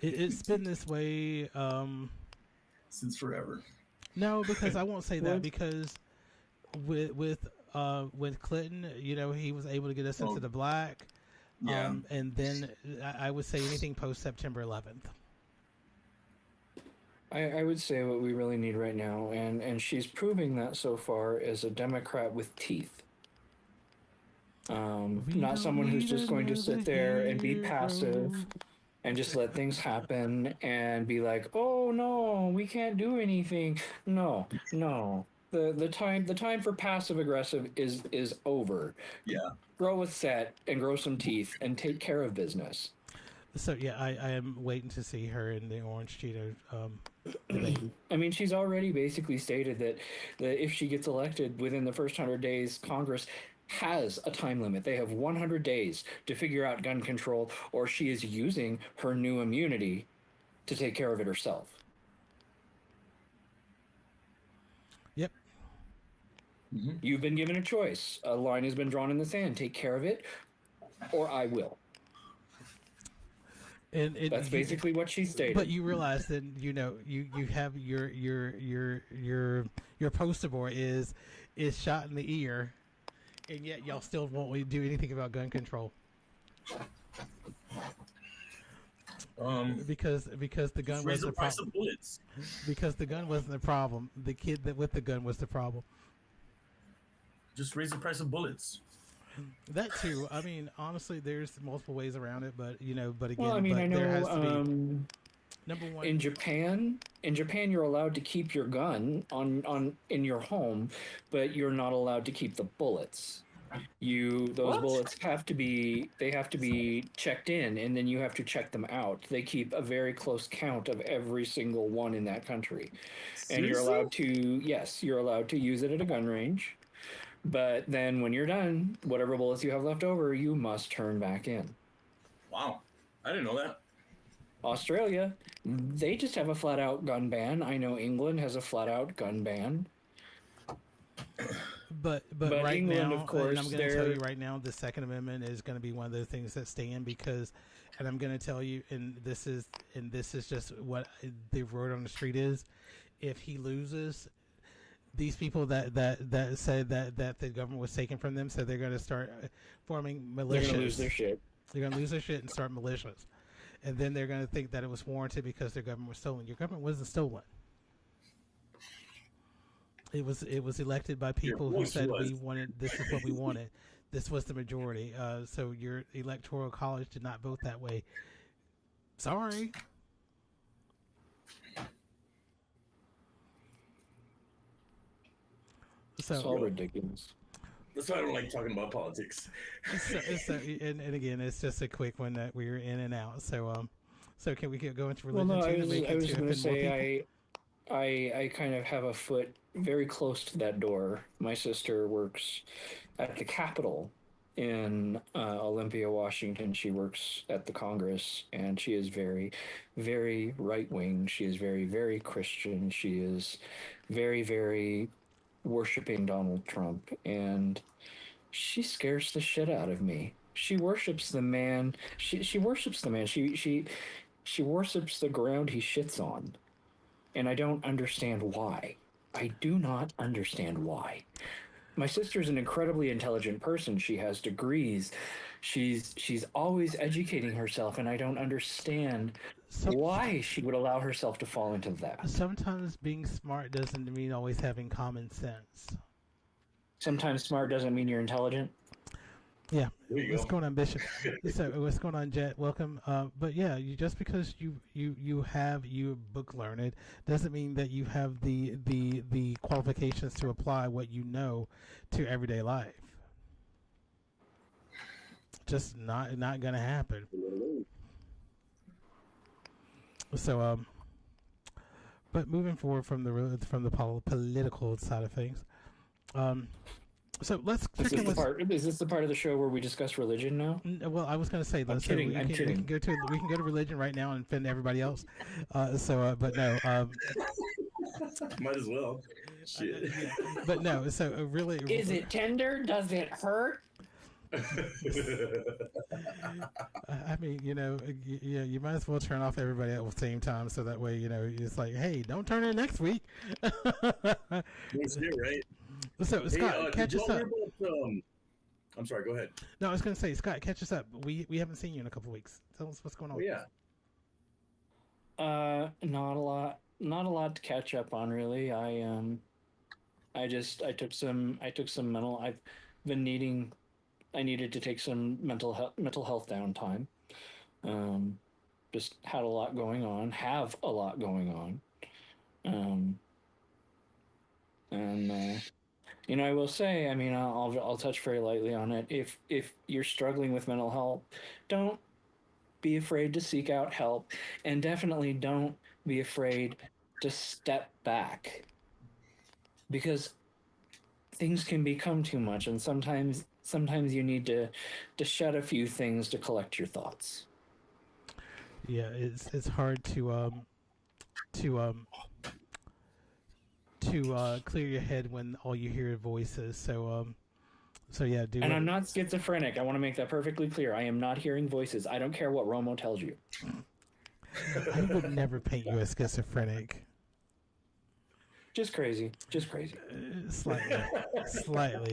It's been this way Since forever. no, because I won't say that because with Clinton, he was able to get us into the black. Yeah. And then I would say anything post September 11th. I would say what we really need right now, and she's proving that so far, is a Democrat with teeth. Not someone who's just going to sit there and be passive and just let things happen and be like, oh no, we can't do anything. No. The time for passive aggressive is over. Yeah. Grow a set and grow some teeth and take care of business. So yeah, I am waiting to see her in the Orange Cheeto debate. I mean, she's already basically stated that if she gets elected within the first 100 days, Congress has a time limit. They have 100 days to figure out gun control, or she is using her new immunity to take care of it herself. Yep. Mm-hmm. You've been given a choice. A line has been drawn in the sand. Take care of it, or I will. And that's basically what she stated. But you realize that you have your poster boy is shot in the ear, and yet y'all still won't do anything about gun control. Because the gun was the problem. Because the gun wasn't the problem. The kid with the gun was the problem. Just raise the price of bullets. That too. I mean, honestly, there's multiple ways around it, but again, well, I mean, I know, there has to be number one. In Japan, you're allowed to keep your gun on in your home, but you're not allowed to keep the bullets. Bullets have to be checked in, and then you have to check them out. They keep a very close count of every single one in that country. Seriously? And you're allowed to use it at a gun range. But then when you're done, whatever bullets you have left over, you must turn back in. Wow. I didn't know that. Australia, they just have a flat-out gun ban. I know England has a flat-out gun ban. But right England, now, of course, and I'm going to tell you right now, the Second Amendment is going to be one of those things that stand because, and I'm going to tell you, and this is just what the word on the street is. If he loses, these people that said that the government was taken from them, so they're going to start forming militias. They're going to lose their shit. They're going to lose their shit and start militias, and then they're going to think that it was warranted because their government was stolen. Your government wasn't stolen. It was elected by people who said we wanted. This is what we wanted. This was the majority. So your electoral college did not vote that way. Sorry. So, it's all ridiculous. That's why I don't like talking about politics. And again, it's just a quick one that we're in and out. So can we go into religion? Well, no, I was going to say I kind of have a foot very close to that door. My sister works at the Capitol in Olympia, Washington. She works at the Congress, and she is very, very right-wing. She is very, very Christian. She is very, very worshiping Donald Trump, and she scares the shit out of me. She worships the man. She worships the man. She worships the ground he shits on. And I don't understand why. I do not understand why. My sister's an incredibly intelligent person. She has degrees. She's always educating herself, and I don't understand why she would allow herself to fall into that. Sometimes being smart doesn't mean always having common sense. Sometimes smart doesn't mean you're intelligent. Yeah. What's going on, Bishop? So what's going on, Jet? Welcome. But yeah, just because you book learned doesn't mean that you have the qualifications to apply what you know to everyday life. just not going to happen. So but moving forward from the political side of things, so let's check in with. Is this the part of the show where we discuss religion now? Well, I was going to say, I'm kidding. we can go to religion right now and offend everybody else. But no. Might as well. Shit. But no. So really, is it tender? Does it hurt? I mean, you might as well turn off everybody at the same time, so that way, it's like, hey, don't turn in next week. That's it, right? So, Scott, catch us up. I'm sorry, go ahead. No, I was going to say, Scott, catch us up. We haven't seen you in a couple of weeks. Tell us what's going on. Oh, yeah. Not a lot to catch up on, really. I took some mental. I needed to take some mental health downtime. Just had a lot going on. Have a lot going on. I will say, I mean, I'll touch very lightly on it. If you're struggling with mental health, don't be afraid to seek out help, and definitely don't be afraid to step back, because things can become too much, and sometimes you need to shut a few things to collect your thoughts. Yeah, it's hard to clear your head when all you hear are voices. So yeah, And I'm not schizophrenic. I want to make that perfectly clear. I am not hearing voices. I don't care what Romo tells you. I would never paint you as schizophrenic. Just crazy. Slightly.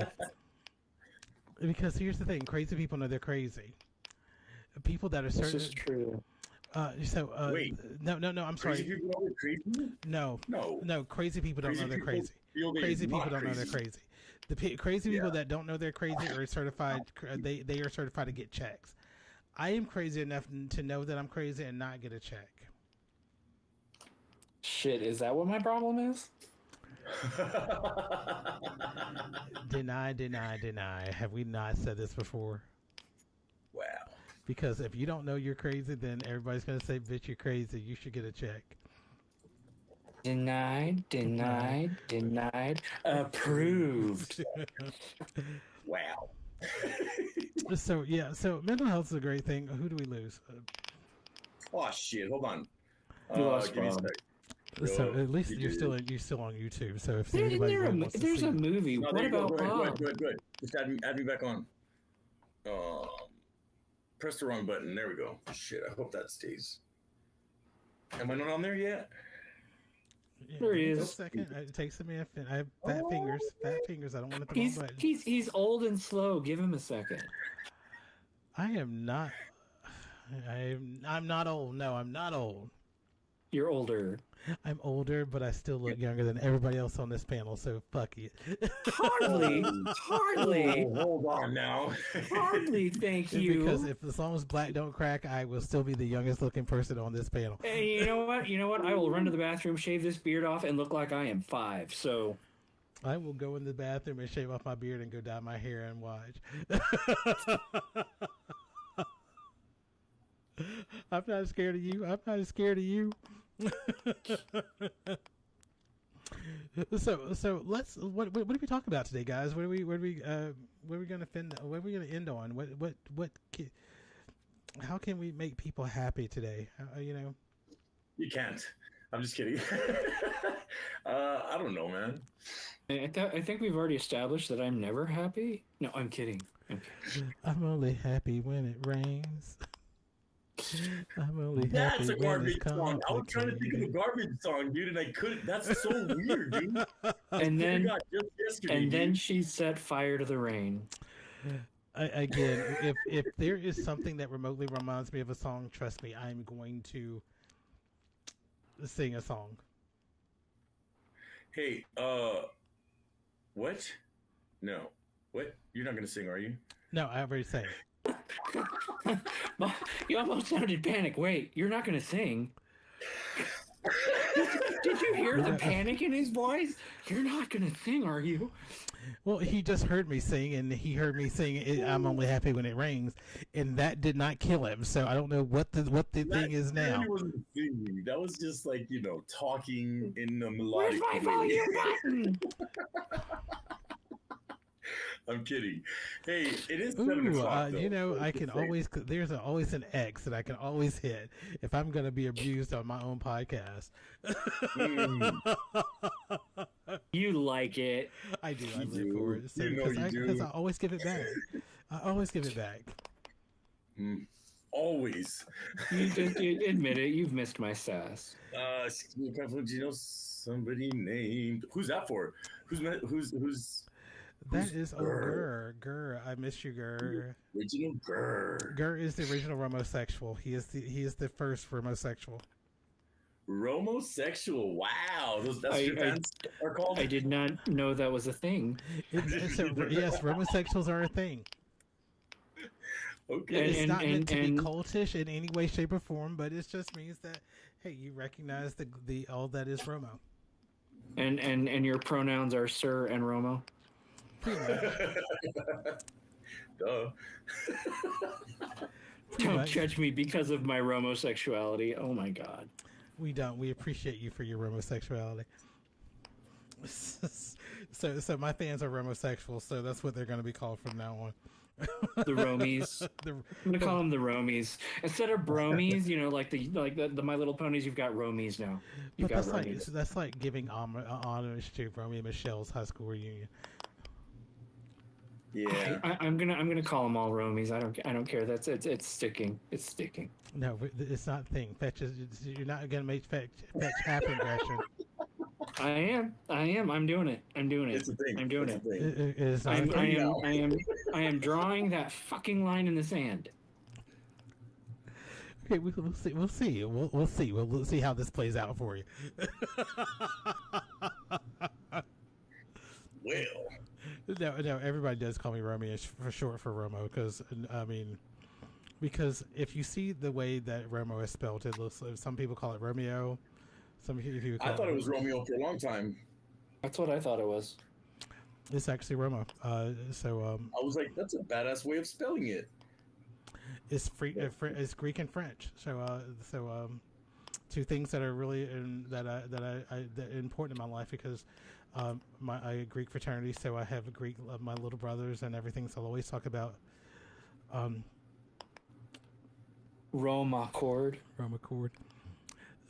Because here's the thing: crazy people know they're crazy. People that are certain. This is true. Wait. No. I'm sorry. Crazy people know they're crazy? No. Crazy people don't know they're crazy. Crazy people don't know they're crazy. Crazy people that don't know they're crazy are certified. They are certified to get checks. I am crazy enough to know that I'm crazy and not get a check. Shit, is that what my problem is? Deny. Have we not said this before? Wow. Because if you don't know you're crazy, then everybody's going to say, bitch, you're crazy. You should get a check. Denied. Approved. Wow. So mental health is a great thing. Who do we lose? Oh, shit. Hold on. We lost give me a Bob. sec. So at least you're still on YouTube. So if anybody wants to there's see a movie. No, What about Bob? Good. Just add me back on. Press the wrong button. There we go. Shit, I hope that stays. Am I not on there yet? Yeah, There he is. Just a second. It takes a minute. I have fat fingers. I don't want to hit the wrong button. He's old and slow. Give him a second. I am not. I'm not old. No, I'm not old. You're older. I'm older, but I still look younger than everybody else on this panel, so fuck it. Hardly. Oh, hold on now. Hardly, thank you. Because if the song's Black Don't Crack, I will still be the youngest looking person on this panel. Hey, you know what? I will run to the bathroom, shave this beard off, and look like I am 5. So I will go in the bathroom and shave off my beard and go dye my hair and watch. I'm not scared of you. So let's. What do we talk about today, guys? What are we gonna end on? How can we make people happy today? You can't. I'm just kidding. I don't know, man. I think we've already established that I'm never happy. No, I'm kidding. I'm only happy when it rains. I'm only happy That's a when it's garbage song. I was trying to think of a garbage song, dude, and I couldn't. That's so weird, dude. And Yesterday, then she set fire to the rain. Again, if there is something that remotely reminds me of a song, trust me, I'm going to sing a song. Hey, what? No. What? You're not going to sing, are you? No, I already sang. You almost sounded panicked. Wait, you're not going to sing? Did you hear the panic in his voice? You're not going to sing, are you? Well, he just heard me sing, and he heard me sing. I'm only happy when it rains, and that did not kill him. So I don't know what the thing is now. That wasn't singing. That was just like talking in a Where's melodic my way. volume button? I'm kidding. Hey, it is 7 Ooh, o'clock. Though. I can always. There's always an X that I can always hit if I'm going to be abused on my own podcast. You like it. I do. I live for it. So, because I always give it back. I always give it back. Always. You admit it. You've missed my sass. Excuse me, Cappuccino, somebody named. Who's that for? Who's? That is Gur. I miss you, Gur. Original Gur. Gur is the original romosexual. He is the first romosexual. Romosexual. Wow, that's what your fans are called. I did not know that was a thing. Yes, romosexuals are a thing. Okay, it's not meant to be cultish in any way, shape, or form, but it just means that hey, you recognize the all that is Romo. And your pronouns are Sir and Romo. Duh. Don't judge me because of my romosexuality. Oh my God. We don't. We appreciate you for your romosexuality. So my fans are romosexuals, so that's what they're going to be called from now on. The Romies. I'm gonna call them the Romies instead of Bromies. Like the My Little Ponies. You've got Romies now. You've got Romies. That's like giving homage to Romeo and Michelle's high school reunion. Yeah, I'm gonna call them all Romies. I don't care. It's sticking. It's sticking. No, it's not a thing. You're not gonna make fetch happen, Gresham. I am. I'm doing it. It's a thing. I'm doing it. It is not I am drawing that fucking line in the sand. Okay, we'll see. We'll see. We'll see. We'll see how this plays out for you. Well, no. Everybody does call me Romeo for short for Romo because if you see the way that Romo is spelled, it looks. Some people call it Romeo. Some people call I thought it was Romeo for a long time. That's what I thought it was. It's actually Romo. I was like, that's a badass way of spelling it. It's Greek and French. So two things that are really that important in my life because I Greek fraternity, so I have Greek my little brothers and everything. So I'll always talk about Roma chord.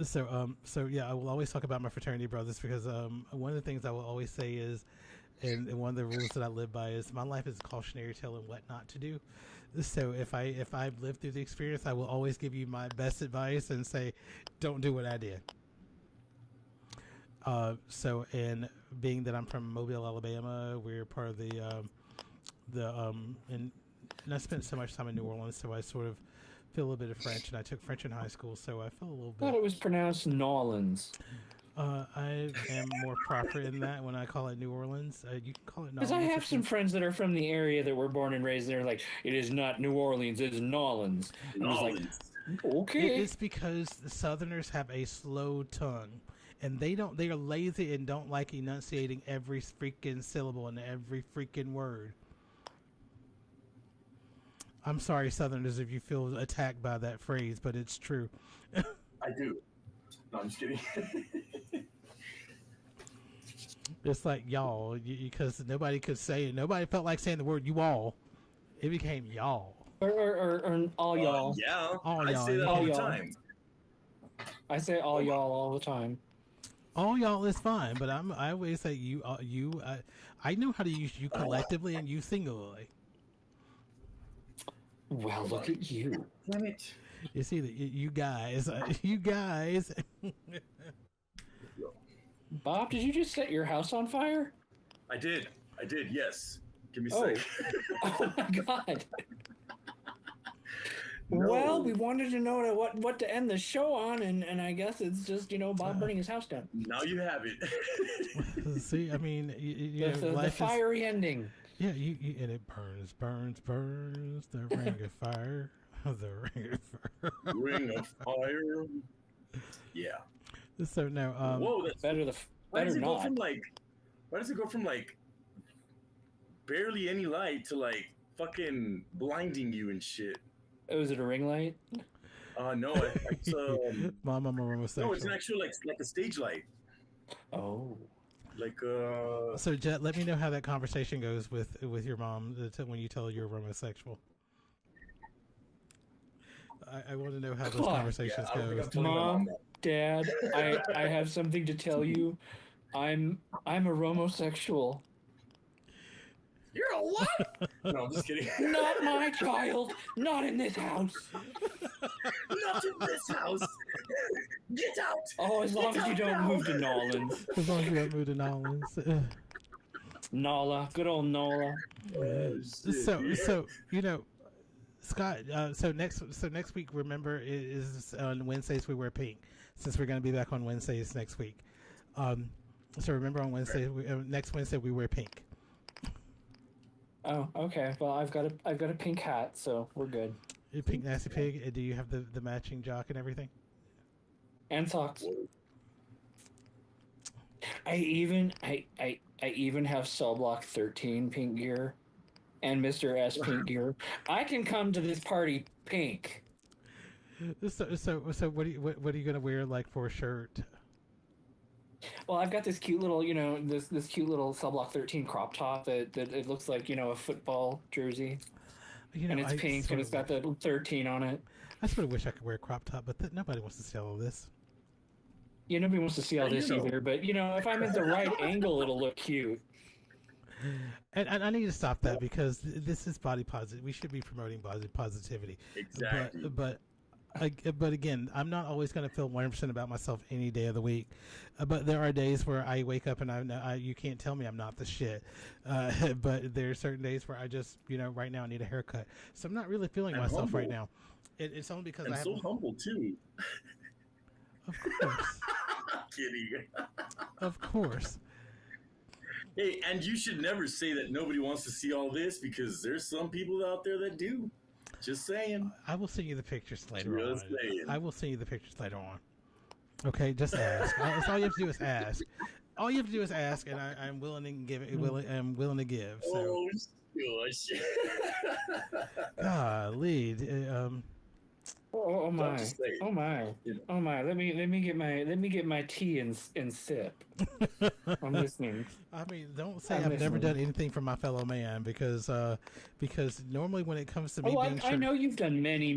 So yeah, I will always talk about my fraternity brothers because one of the things I will always say is, and one of the rules that I live by is my life is a cautionary tale and what not to do. So if I've lived through the experience, I will always give you my best advice and say, don't do what I did. And being that I'm from Mobile, Alabama, we're part of and I spent so much time in New Orleans, so I sort of feel a little bit of French, and I took French in high school, so I feel a little bit. I thought it was pronounced Nolans. I am more proper in that when I call it New Orleans. You can call it Nolans. Because I have some friends that are from the area that were born and raised there. Like, it is not New Orleans, it is Nolans. Nolans. Like, okay. It's because the Southerners have a slow tongue, and they are lazy and don't like enunciating every freaking syllable and every freaking word. I'm sorry, Southerners, if you feel attacked by that phrase, but it's true. I do. No, I'm just kidding. It's like y'all, because nobody could say it. Nobody felt like saying the word you all. It became y'all. Or all y'all. Yeah, all I y'all. say that all the time. I say all y'all all the time. All y'all is fine, but I always say you. I know how to use you collectively and you singularly. Well, look at you. Damn it. You see that you guys, you guys. Bob, did you just set your house on fire? I did. Yes. Give me a sec. Oh my God. No. Well, we wanted to know what to end the show on, and I guess it's just Bob burning his house down. Now you have it. See, I mean, the fiery ending. Yeah, and it burns. The ring of fire. The ring of fire. Ring of fire. Yeah. So no, Whoa, that's Better why does better it go from not. like why does it go from like barely any light to like fucking blinding you and shit? Oh, is it a ring light? No, it's Mom, I'm a no, it's homosexual. an actual like a stage light. Oh. Like So Jet, let me know how that conversation goes with your mom when you tell her you're homosexual. I want to know how those God. conversations I don't think go. I'm telling my mom Mom, that. Dad, I have something to tell you. I'm a homosexual. You're a what? No, I'm just kidding. Not my child. Not in this house. Not in this house. Get out. Oh, as long Get as you out don't now. move to Nolans. As long as you don't move to Nolans. Nala. Good old Nala. Oh, shit, So dude. you know, Scott. So next week, remember, is on Wednesdays we wear pink, since we're going to be back on Wednesdays next week. So remember on Wednesday, next Wednesday we wear pink. Oh, okay. Well, I've got a pink hat, so we're good. Pink nasty pig. Do you have the matching jock and everything? And socks. I even have Cell Block 13 pink gear and Mr. S pink gear. I can come to this party pink. So what are you going to wear like for a shirt? Well, I've got this cute little, this cute little Cell Block 13 crop top that it looks like, a football jersey. And it's pink and it's got the 13 on it. I sort of wish I could wear a crop top, but nobody wants to see all of this. Yeah, nobody wants to see all this either. But, if I'm at the right angle, it'll look cute. And I need to stop that because this is body positive. We should be promoting body positivity. Exactly. But again, I'm not always going to feel 100% about myself any day of the week. But there are days where I wake up and you can't tell me I'm not the shit. But there are certain days where I just, right now I need a haircut. So I'm not really feeling myself humble. right now. It's only because I'm I have. so humble too. Of course. Kidding. Of course. Hey, and you should never say that nobody wants to see all this because there's some people out there that do. Just saying. I will send you the pictures later Just on. saying. I will send you the pictures later on. Okay, just ask. That's all you have to do is ask. All you have to do is ask, and I'm willing to give it. I'm willing to give. So. Oh gosh. Golly. Oh my! Just say it. Oh my! Oh my! Let me get my tea and sip. I'm listening. I mean, don't say I'm I've never listening. done anything for my fellow man because normally when it comes to me being I know you've done many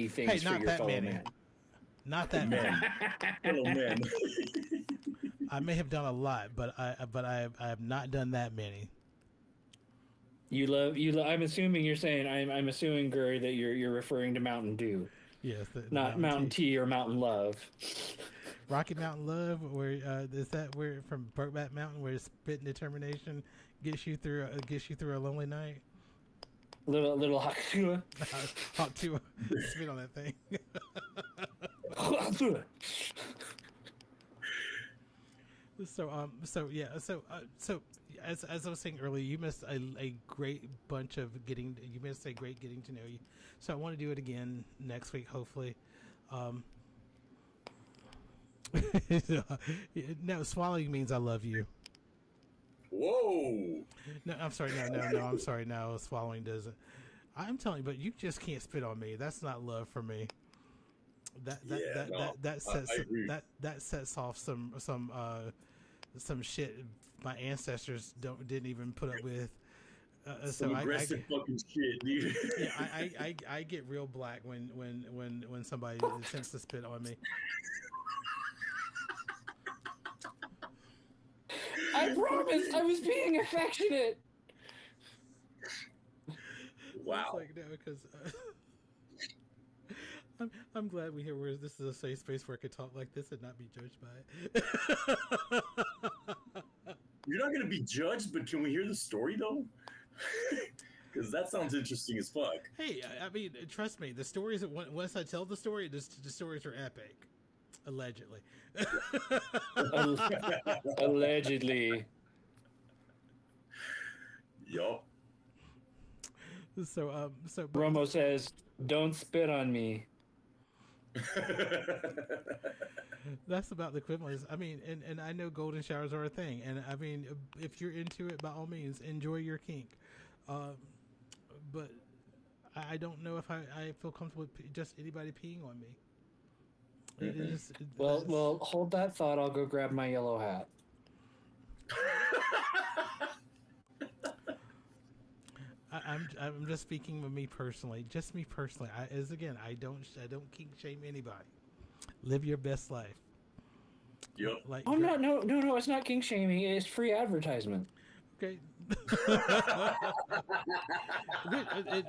things Hey, for not your that fellow many. man. Not that many. Hello, man. I may have done a lot, but I have not done that many. You love. I'm assuming you're saying. I'm assuming, Guri, that you're referring to Mountain Dew, Yes, the not Mountain Tea or Mountain Love. Rocky Mountain Love, where is that where from Brokeback Mountain, where spit and determination gets you through a lonely night? Little Hakusua. Hot to spit on that thing. So as I was saying earlier, you missed a great bunch of you missed a great getting to know you. So I want to do it again next week, hopefully. No, swallowing means I love you. Whoa. No, I'm sorry. No, I'm sorry. No, swallowing doesn't. I'm telling you, but you just can't spit on me. That's not love for me. That sets off some shit my ancestors didn't even put up with. Some aggressive fucking shit, dude. Yeah, I get real black when somebody attempts to spit on me. I promise, I was being affectionate. Wow. It's like no, because I'm glad we hear where this is a safe space where I could talk like this and not be judged by it. You're not gonna be judged, but can we hear the story though? Because that sounds interesting as fuck. Hey, I mean, trust me, the stories. Once I tell the story, the stories are epic. Allegedly. Allegedly. Yup. So Romo says, "Don't spit on me." That's about the equivalent. I mean, and I know golden showers are a thing, and I mean, if you're into it, by all means, enjoy your kink. But I don't know if I feel comfortable with just anybody peeing on me. It is Well, hold that thought. I'll go grab my yellow hat. I'm just speaking of me personally. Just me personally. I don't kink shame anybody. Live your best life. Yep. Like Oh no! It's not kink shaming. It's free advertisement. okay.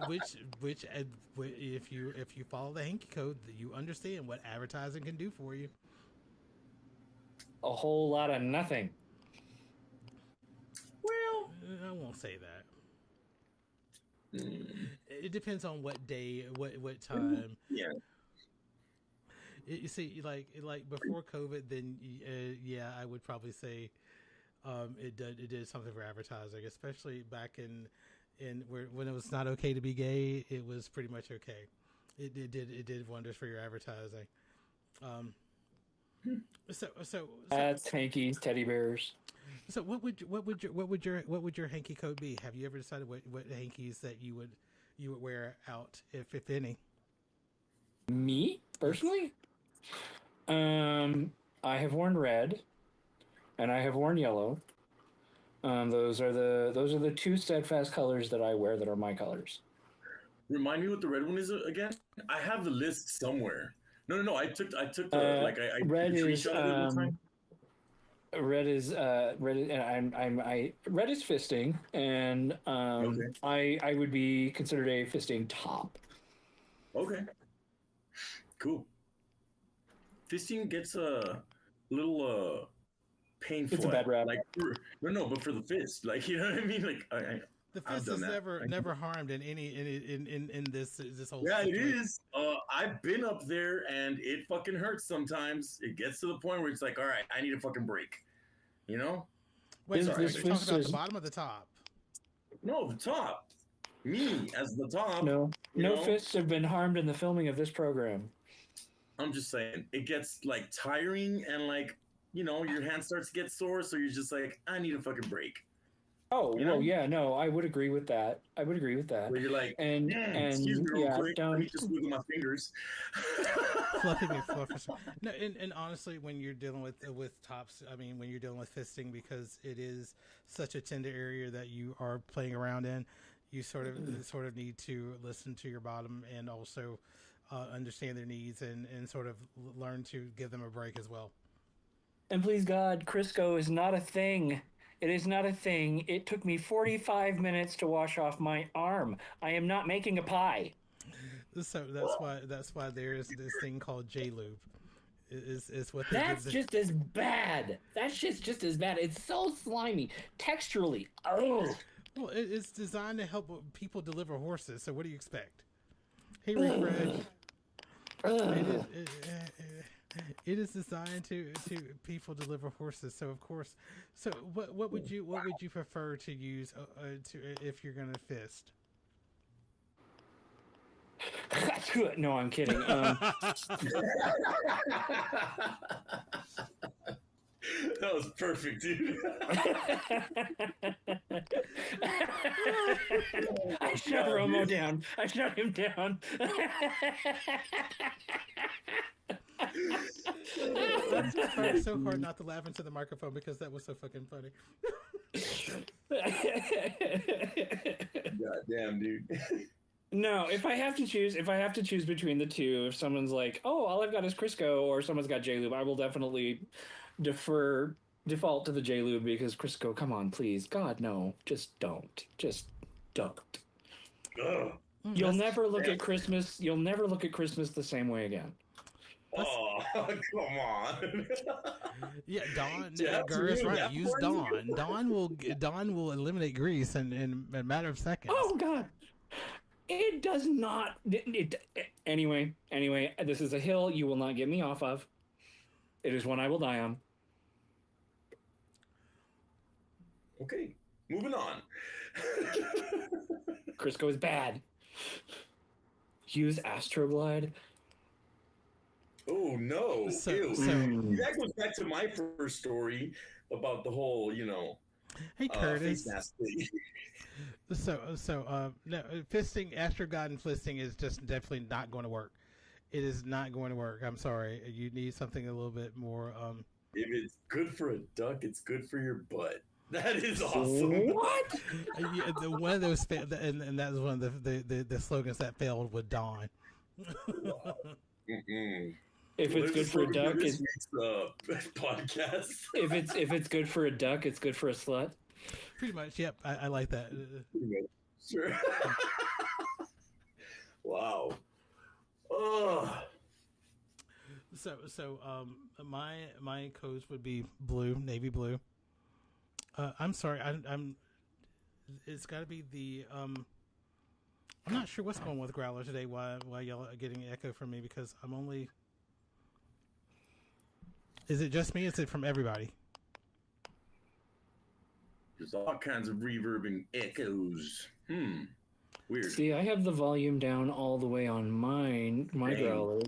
which if you follow the hanky code, you understand what advertising can do for you. A whole lot of nothing. Well, I won't say that. It depends on what day, what time. yeah. You see, like before COVID, then yeah, I would probably say it did something for advertising, especially back in when it was not okay to be gay. It was pretty much okay. It did wonders for your advertising. So Hats, hankies, teddy bears. so what would your hanky code be? Have you ever decided what hankies that you would wear out, if any? Me personally, I have worn red, and I have worn yellow. Those are the two steadfast colors that I wear that are my colors. Remind me what the red one is again. I have the list somewhere. No. I took the I red took a is screenshot of it one time. red is and I red is fisting, and Okay. I would be considered a fisting top. Okay. Cool. Fisting gets a little painful. It's a bad rap. Like but for the fist, like you know what I mean. Like The I've fist done is that. never harmed in any in this whole. Yeah, it situation. is. I've been up there and it fucking hurts sometimes. It gets to the point where it's like, all right, I need a fucking break. You know? Wait, This- sorry, this are you talking fist about is- the bottom or the top? No, the top. Me as the top. No you know? fists have been harmed in the filming of this program. I'm just saying, it gets like tiring and like, your hand starts to get sore. So you're just like, I need a fucking break. Oh, You know? well, yeah, no, I would agree with that. Where you're like, And excuse me real yeah, quick. Let me don't. just wiggle my fingers. Fluffy McFluffer. No, and honestly, when you're dealing with tops, I mean, when you're dealing with fisting, because it is such a tender area that you are playing around in, you sort of need to listen to your bottom and also understand their needs and sort of learn to give them a break as well. And please God, Crisco is not a thing. It is not a thing. It took me 45 minutes to wash off my arm. I am not making a pie. So that's why there is this thing called J Lube. Is what they That's give just as bad. That shit's just as bad. It's so slimy, texturally. Oh, well, it's designed to help people deliver horses. So what do you expect? Hey, Refresh. It is designed to people deliver horses. So of course, so what would you prefer to use to if you're gonna fist? no, I'm kidding. That was perfect, dude. I shut Romo down. I shut him down. I tried so hard not to laugh into the microphone because that was so fucking funny. God damn, dude. No, if I have to choose between the two, if someone's like, "Oh, all I've got is Crisco," or someone's got J-Lube, I will definitely default to the J-Lube because Crisco, come on, please, God, no, just don't. Ugh. You'll never look at Christmas the same way again. Oh, come on. Yeah, Dawn. Yeah, Gur is absolutely. right. That Use part- Dawn. Dawn will eliminate grease in a matter of seconds. Oh God, it does not. Anyway, this is a hill you will not get me off of. It is one I will die on. Okay, moving on. Crisco is bad. Use Astroglide. Oh no! So- Ew. so- That goes back to my first story about the whole, Hey, Curtis. face mask thing. No, fisting, Astro God and fisting is just definitely not going to work. It is not going to work. I'm sorry. You need something a little bit more. If it's good for a duck, it's good for your butt. That is awesome. What? One of those, and that was one of the slogans that failed with Dawn. Wow. If it's good for a duck, this week's podcast. if it's good for a duck, it's good for a slut. Pretty much. Yep. I like that. Sure. Wow. Oh. My codes would be blue, navy blue. I'm sorry. I'm. It's got to be the. I'm not sure what's going on with Growler today. Why y'all are getting echo from me? Because I'm only. Is it just me? Is it from everybody? There's all kinds of reverb and echoes. Weird. See, I have the volume down all the way on my growler.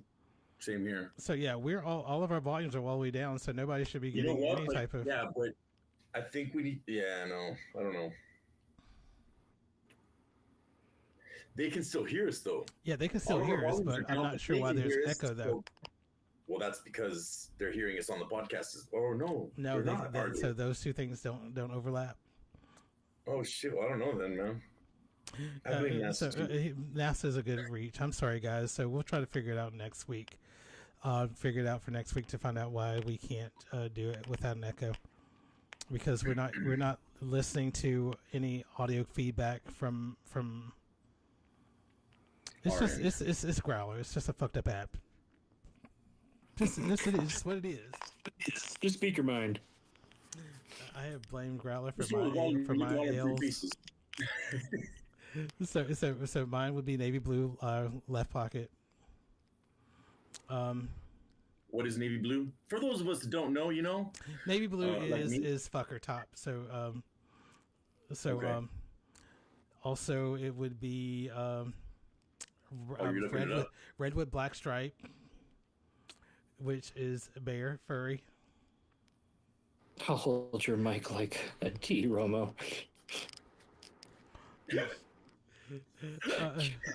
Same here. So yeah, we're all of our volumes are all the way down, so nobody should be You know getting what? any But- type of. Yeah, but I think we need. Yeah, no, I don't know. They can still hear us though. Yeah, they can still All of hear our us, volumes but are I'm down, not sure they why can there's hear us, echo though. so- Well, that's because they're hearing us on the podcast. Oh no, No, they're not. Are so they? those two things don't overlap. Oh shit! Well, I don't know then, man. I blame NASA too. NASA's a good reach. I'm sorry, guys. So we'll try to figure it out next week. Figure it out for next week to find out why we can't do it without an echo, because we're not listening to any audio feedback from. It's just it's Growler. It's just a fucked up app. This it is what it is. Just speak your mind. I have blamed Growler for Just roll my volume, you want it in three ails. pieces. So mine would be navy blue, left pocket. What is navy blue? For those of us that don't know, Navy blue like me? is fucker top. So Okay. also it would be you're looking it up. redwood black stripe, which is bear furry. I'll hold your mic like a T, Romo.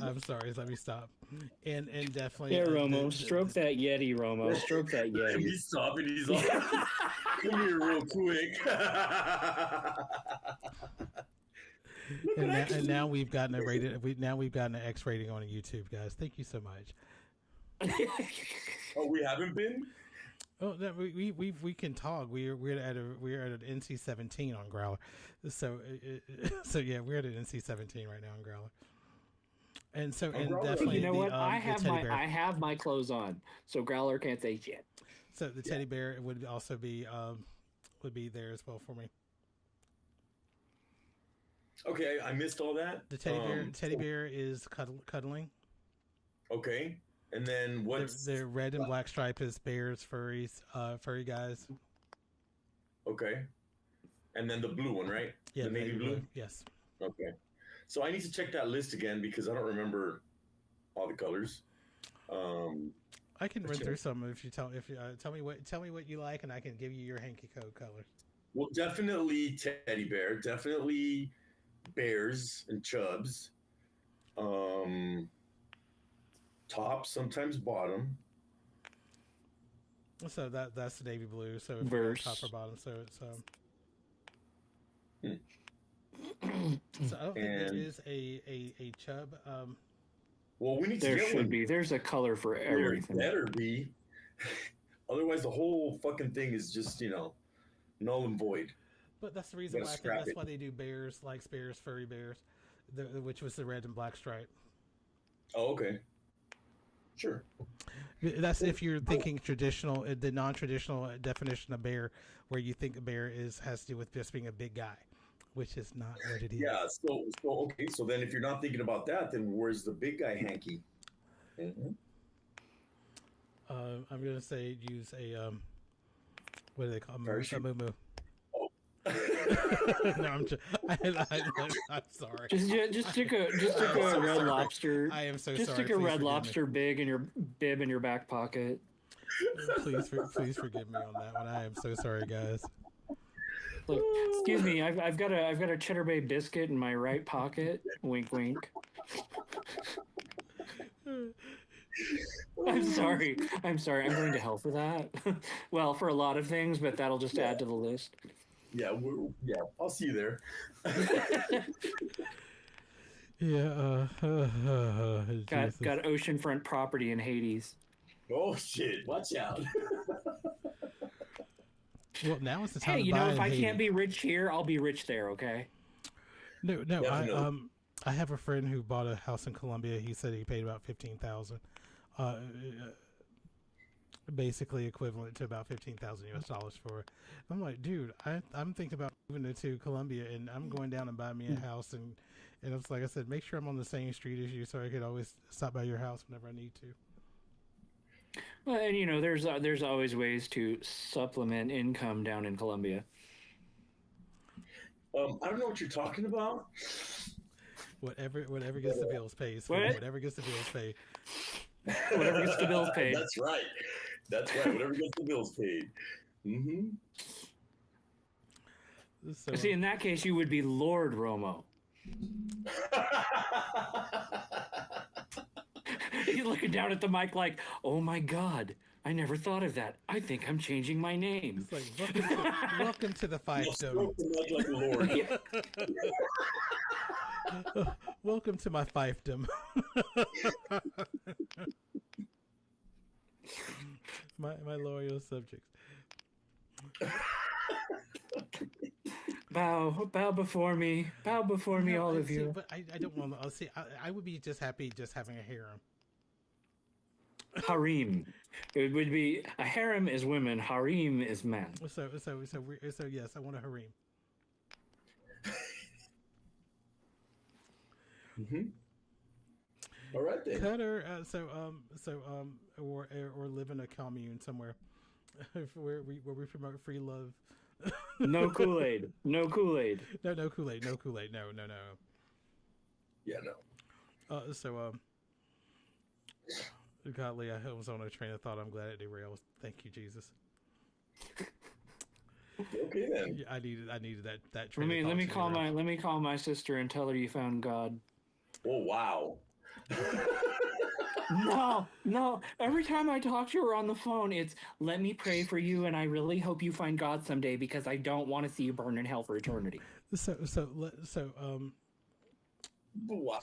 I'm sorry, let me stop. And definitely Yeah, Romo, stroke that Yeti, Romo. Stroke that Yeti. He's stopping. He's like, come here real quick. and now we've gotten a rated. We've gotten an X rating on YouTube, guys. Thank you so much. Oh, we haven't been? Oh, no, we can talk. We're at an NC-17 on Growler, so yeah, we're at an NC-17 right now on Growler, and Growler. definitely You know what? the I teddy bear. have my clothes on, so Growler can't say shit. So the teddy bear would also be there as well for me. Okay, I missed all that. The teddy bear is cuddling. Okay, and then what's The red and black stripe is bears, furry guys. okay, and then the blue one, right? Yeah, the navy blue. Yes. Okay, so I need to check that list again because I don't remember all the colors. I can run through some if you tell me what you like, and I can give you your hanky code colors. Well, definitely teddy bear, definitely bears and chubs. Top, sometimes bottom. So that's the navy blue. So if Verse. top or bottom. So it's So Hmm. So I don't think there And- is a chub. Well, we need to There get should one. be. There's a color for There everything. better be. Otherwise, the whole fucking thing is just null and void. But that's the reason Gotta why I think scrap that's it. why they do bears, likes bears, furry bears, which was the red and black stripe. Oh, okay. Sure. That's if you're thinking traditional, the non-traditional definition of bear, where you think a bear has to do with just being a big guy, which is not what it is. Yeah. So okay. So then, if you're not thinking about that, then where's the big guy hanky? Mm-hmm. I'm gonna say use a what do they call Parachute? a moo. Oh. No, I'm sorry. Just stick a red lobster. I am so Just sorry. stick a Please red forgive me. lobster big in your bib in your back pocket. Please forgive me on that one. I am so sorry, guys. Look, excuse me, I've got a Cheddar Bay biscuit in my right pocket. Wink, wink. I'm sorry. I'm going to hell for that. Well, for a lot of things, but that'll just add to the list. Yeah, I'll see you there. Yeah. Got oceanfront property in Hades. Oh shit! Watch out. Well, now is the time. Hey, to you buy know, if in I Haiti. can't be rich here, I'll be rich there. Okay. No. Definitely. I have a friend who bought a house in Colombia. He said he paid about $15,000, basically equivalent to about $15,000 for it. I'm like, dude, I'm thinking about moving to Colombia, and I'm going down and buying me a house, and it's like I said, make sure I'm on the same street as you, so I could always stop by your house whenever I need to. Well, and you know, there's always ways to supplement income down in Colombia. I don't know what you're talking about. Whatever gets the bills paid. What? Whatever gets the bills paid. Whatever gets the bills paid. That's right. Whatever gets the bills paid. Mm-hmm. So, See, in that case, you would be Lord Romo. He's looking down at the mic like, "Oh my God, I never thought of that. I think I'm changing my name." it's like welcome to the fiefdom. Like the Lord. Welcome to my fiefdom. my loyal subjects. Bow before me, all of See, you. but I don't want to. See, I would be just happy just having a harem. Harem. It would be a harem is women, harem is men. So yes, I want a harem. Mm-hmm. All right then. Cutter. Or live in a commune somewhere where we promote free love. No Kool-Aid. No Kool-Aid. No Kool-Aid. No Kool-Aid. No. Yeah, no. Godly, I was on a train of thought. I'm glad it derailed. Thank you, Jesus. Okay then. Yeah, I needed that train. Let me call my sister and tell her you found God. Oh wow. No. Every time I talk to her on the phone, it's let me pray for you, and I really hope you find God someday because I don't want to see you burn in hell for eternity. Wow.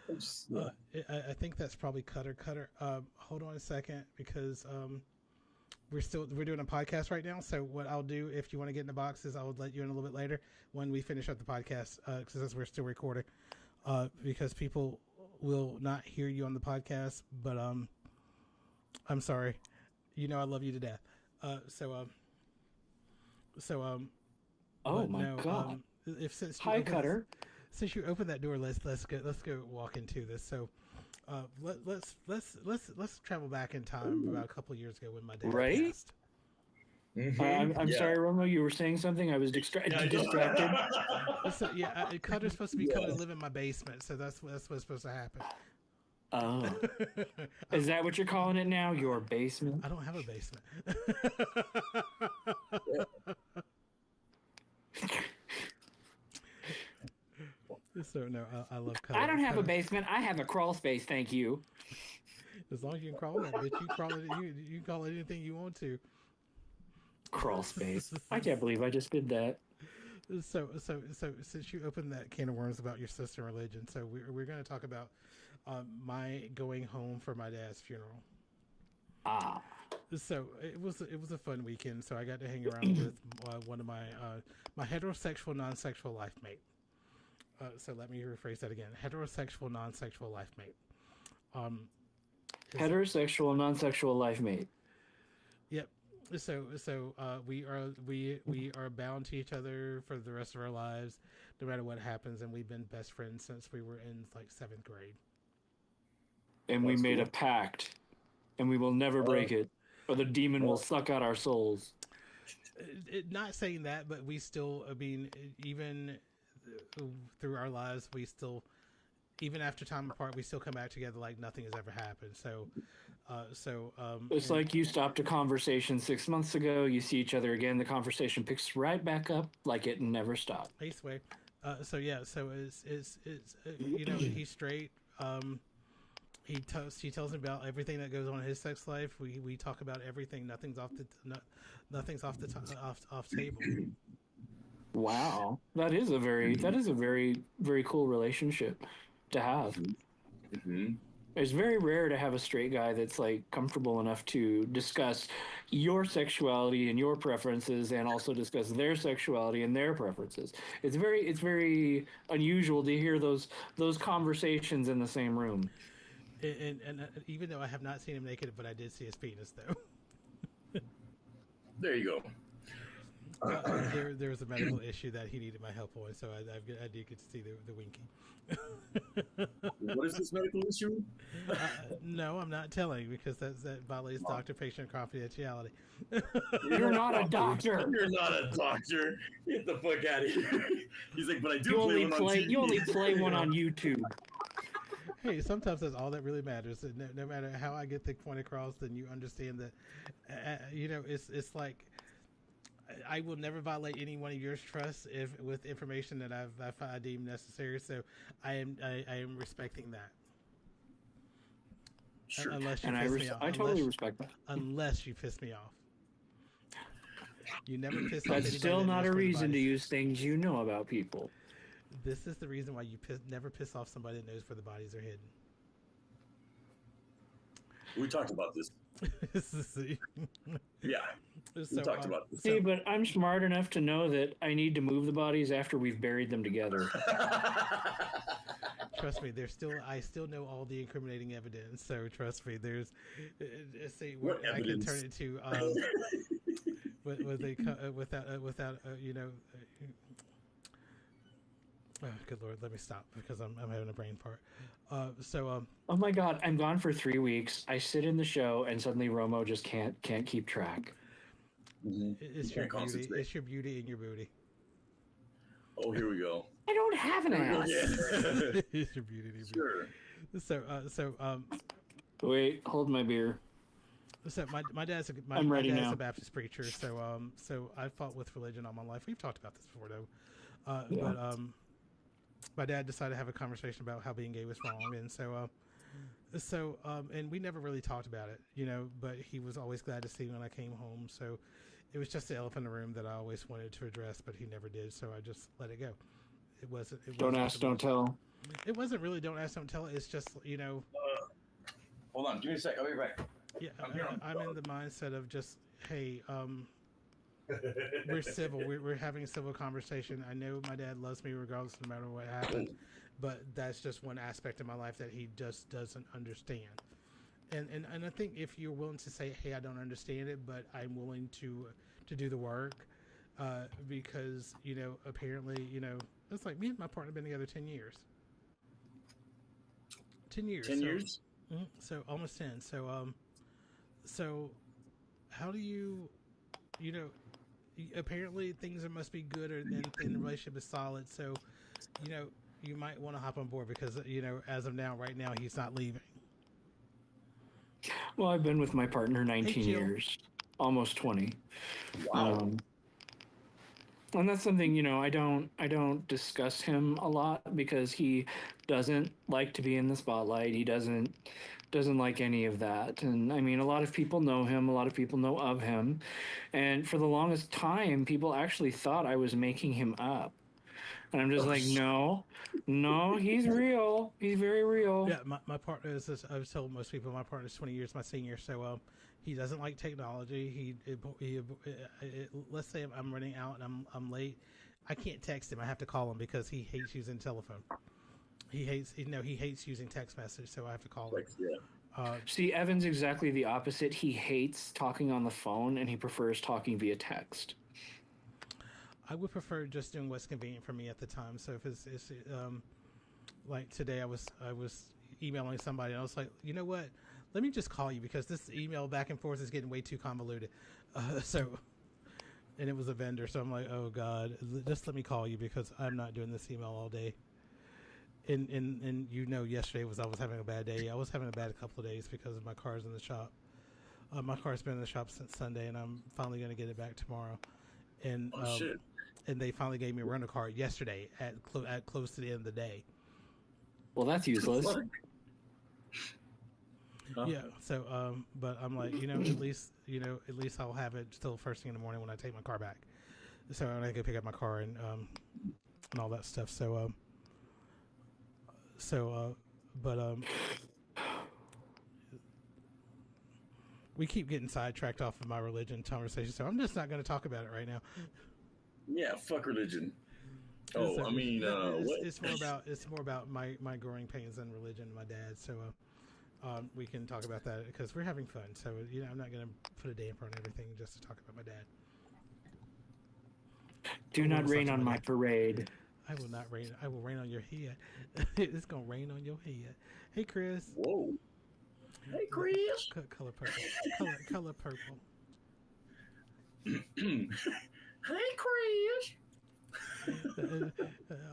I think that's probably Cutter. Hold on a second because we're doing a podcast right now. So what I'll do, if you want to get in the boxes, I'll let you in a little bit later when we finish up the podcast because we're still recording. Because people will not hear you on the podcast, but I'm sorry. You know I love you to death. Oh my God! Hi, Cutter. Since you opened that door, let's go walk into this. So, let's travel back in time about a couple of years ago when my dad passed. Mm-hmm. I'm sorry, Romo. You were saying something. I was distracted. So Cutter's supposed to be coming to live in my basement, so that's what's supposed to happen. Oh, is that what you're calling it now? Your basement? I don't have a basement. So no, I love Cutter. I don't have a basement. I have a crawl space. Thank you. As long as you can crawl that bitch, you crawl it. You can call it anything you want to. Crawl space. I can't believe I just did that. So since you opened that can of worms about your sister religion, so we're going to talk about my going home for my dad's funeral. So it was a fun weekend. So I got to hang around with one of my my heterosexual non-sexual life mate. So let me rephrase that again: heterosexual non-sexual life mate. Heterosexual non-sexual life mate. Yep. So we are bound to each other for the rest of our lives, no matter what happens, and we've been best friends since we were in like 7th grade. And we made a pact, and we will never break it, or the demon will suck out our souls. Not saying that, but we still, I mean, even through our lives, we still, even after time apart, we still come back together like nothing has ever happened. So It's like you stopped a conversation 6 months ago. You see each other again. The conversation picks right back up like it never stopped. Ace way. So yeah, so is you know, he's straight. He tells me about everything that goes on in his sex life. We talk about everything. Nothing's off off table. Wow, that is a very very cool relationship to have. Mm-hmm. It's very rare to have a straight guy that's like comfortable enough to discuss your sexuality and your preferences, and also discuss their sexuality and their preferences. It's very unusual to hear those conversations in the same room. And even though I have not seen him naked, but I did see his penis though. There you go. There was a medical issue that he needed my help on, so I did get to see the winky. What is this medical issue? No, I'm not telling, because that violates doctor-patient confidentiality. You're not a doctor. You're not a doctor. Get the fuck out of here. He's like, but I do You play only one on play TV. you only play one on YouTube. Hey, sometimes that's all that really matters. No matter how I get the point across, then you understand that, you know, it's like, I will never violate any one of your trusts with information that I deem necessary. So I am respecting that. Sure. Unless you And piss me off. I totally respect that. Unless you piss me off. You never piss off That's anybody still that not knows a where the reason to bodies- use things you know about people. This is the reason why you never piss off somebody that knows where the bodies are hidden. We talked about this. Yeah. We talked about this. See, but I'm smart enough to know that I need to move the bodies after we've buried them together. Trust me, I still know all the incriminating evidence. So trust me, there's. See, What I can evidence? turn it to. Without you know. Oh, good Lord, let me stop because I'm having a brain fart. Oh my God, I'm gone for 3 weeks. I sit in the show and suddenly Romo just can't keep track. Mm-hmm. It's your beauty. It's your beauty and your booty. Oh, here we go. I don't have an ass. Yeah. It's your beauty and your Sure. beauty. So Wait, hold my beer. So my dad's I'm ready now. a Baptist preacher. So I fought with religion all my life. We've talked about this before though. But my dad decided to have a conversation about how being gay was wrong, and and we never really talked about it, you know. But he was always glad to see me when I came home. So it was just the elephant in the room that I always wanted to address, but he never did. So I just let it go. It wasn't. Don't ask, don't tell. It wasn't really don't ask, don't tell. It's just, you know. Hold on, give me a sec. I'll be right back. Yeah, I'm in the mindset of just, hey, we're civil. We're having a civil conversation. I know my dad loves me regardless, no matter what happened, but that's just one aspect of my life that he just doesn't understand. And I think if you're willing to say, hey, I don't understand it, but I'm willing to do the work, because, you know, apparently, you know, it's like me and my partner have been together 10 years. 10 years. 10 years? So almost 10. So how do you know, apparently things must be good, and the relationship is solid. So, you know, you might want to hop on board because, you know, as of now, right now, he's not leaving. Well, I've been with my partner 19 years, almost 20. Wow. And that's something, you know, I don't discuss him a lot because he doesn't like to be in the spotlight. He doesn't like any of that. And I mean, a lot of people know him. A lot of people know of him. And for the longest time, people actually thought I was making him up. And I'm just like, no, he's real. He's very real. Yeah, my partner is, I've told most people, my partner's 20 years my senior, so he doesn't like technology. Let's say I'm running out and I'm late. I can't text him. I have to call him because he hates using telephone. He hates using text message, so I have to call him. Yeah. See, Evan's exactly the opposite. He hates talking on the phone and he prefers talking via text. I would prefer just doing what's convenient for me at the time. So if it's like today, I was emailing somebody and I was like, you know what? Let me just call you because this email back and forth is getting way too convoluted. And it was a vendor, so I'm like, oh God, just let me call you because I'm not doing this email all day. and yesterday I was having a bad day. I was having a bad couple of days because of my car's in the shop. My car's been in the shop since Sunday, and I'm finally going to get it back tomorrow. And shit. And they finally gave me a rental car yesterday at close to the end of the day. Well, that's useless. Huh? Yeah. So, but I'm like, at least I'll have it still first thing in the morning when I take my car back. So when I go pick up my car and all that stuff. We keep getting sidetracked off of my religion conversation, so I'm just not going to talk about it right now. Yeah, fuck religion. Oh, So, I mean, what? It's more about my growing pains and religion and my dad. So we can talk about that because we're having fun. So I'm not going to put a damper on everything just to talk about my dad. Do not rain on my parade. I will not rain. I will rain on your head. It's gonna rain on your head. Hey, Chris. Whoa. Hey, Chris. Color purple. Color purple. Hey, Chris.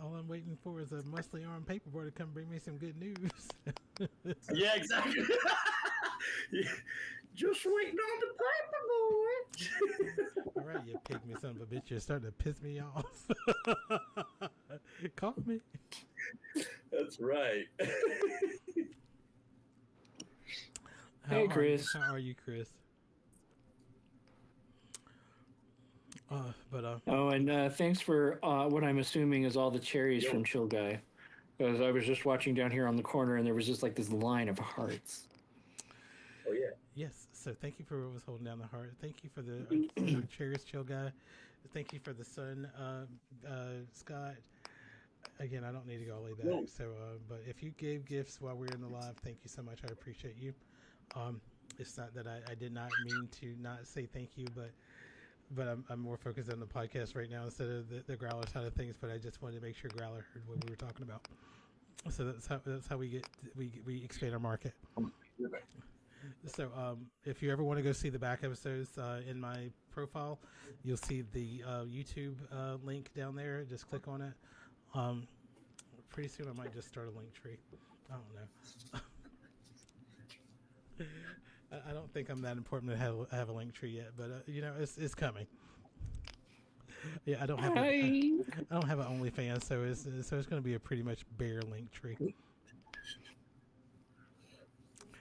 All I'm waiting for is a muscly arm paperboy to come bring me some good news. Yeah, exactly. Yeah. Just waiting on the paper, boy. All right, you pygmy son of a bitch. You're starting to piss me off. Call me. That's right. Hey, Chris. How are you, Chris? Oh, and thanks for what I'm assuming is all the cherries from Chill Guy. Because I was just watching down here on the corner, and there was just like this line of hearts. Oh, yeah. Yes. So thank you for what was holding down the heart. Thank you for the Cheers Chill Guy. Thank you for the sun, Scott. Again, I don't need to go all the way back. No. So, but if you gave gifts while we were in the live, thank you so much. I appreciate you. It's not that I did not mean to not say thank you, but I'm more focused on the podcast right now instead of the Growler side of things. But I just wanted to make sure Growler heard what we were talking about. So that's how we expand our market. So if you ever want to go see the back episodes in my profile, you'll see the YouTube link down there. Just click on it. Pretty soon I might just start a link tree. I don't know. I don't think I'm that important to have a link tree yet, but it's coming. Yeah, I don't have an OnlyFans, so it's going to be a pretty much bare link tree.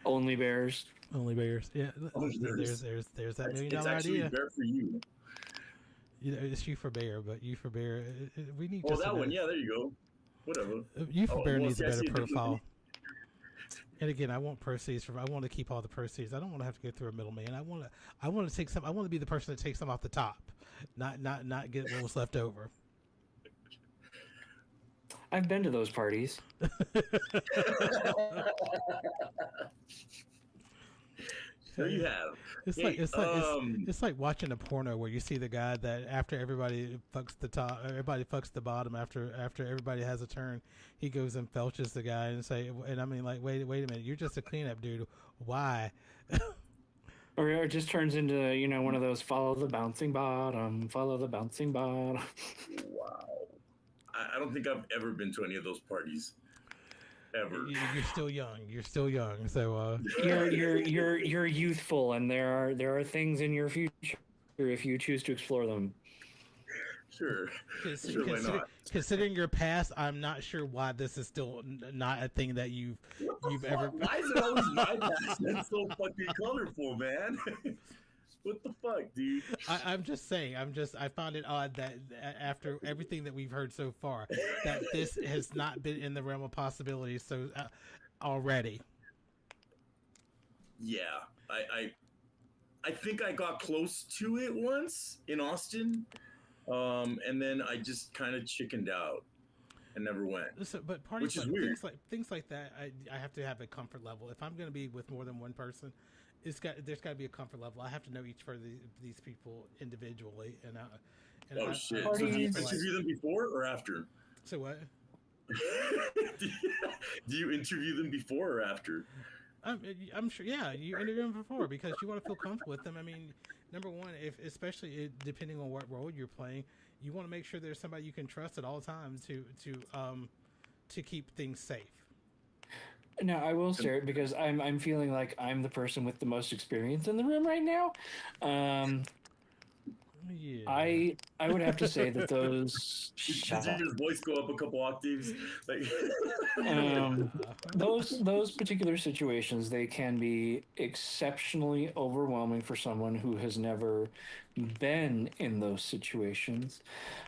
Only bears. Only bears. Yeah. Only bears. There's that $1 million It's actually idea. bear for you. It's you for bear, but you for bear. We need. Oh, that one. Yeah, there you go. Whatever. You for bear needs a better see, profile. And again, I want proceeds from. I want to keep all the proceeds. I don't want to have to go through a middleman. I want to take some. I want to be the person that takes some off the top, not get what was left over. I've been to those parties. There you have. It's like watching a porno where you see the guy that after everybody fucks the top, everybody fucks the bottom. After everybody has a turn, he goes and felches the guy and I mean, like, wait a minute, you're just a cleanup dude. Why? Or it just turns into one of those follow the bouncing bottom. Wow. I don't think I've ever been to any of those parties. Ever. You're still young. So you're youthful, and there are things in your future if you choose to explore them. Sure, why not? Considering your past, I'm not sure why this is still not a thing that you've ever. Why is it always my past that's so fucking colorful, man? What the fuck, dude? I'm just saying. I found it odd that after everything that we've heard so far, that this has not been in the realm of possibilities. So already. Yeah, I think I got close to it once in Austin, and then I just kind of chickened out and never went. So, but parties, which is weird. things like that, I have to have a comfort level. If I'm going to be with more than one person, there's got to be a comfort level. I have to know each for these people individually. Shit! So do you interview them before or after? So what? Do you interview them before or after? I'm sure. Yeah, you interview them before because you want to feel comfortable with them. I mean, number one, especially depending on what role you're playing, you want to make sure there's somebody you can trust at all times to to keep things safe. Now I will say it because I'm feeling like I'm the person with the most experience in the room right now. Yeah. I would have to say that those Did your voice go up a couple octaves? Like, those particular situations, they can be exceptionally overwhelming for someone who has never been in those situations.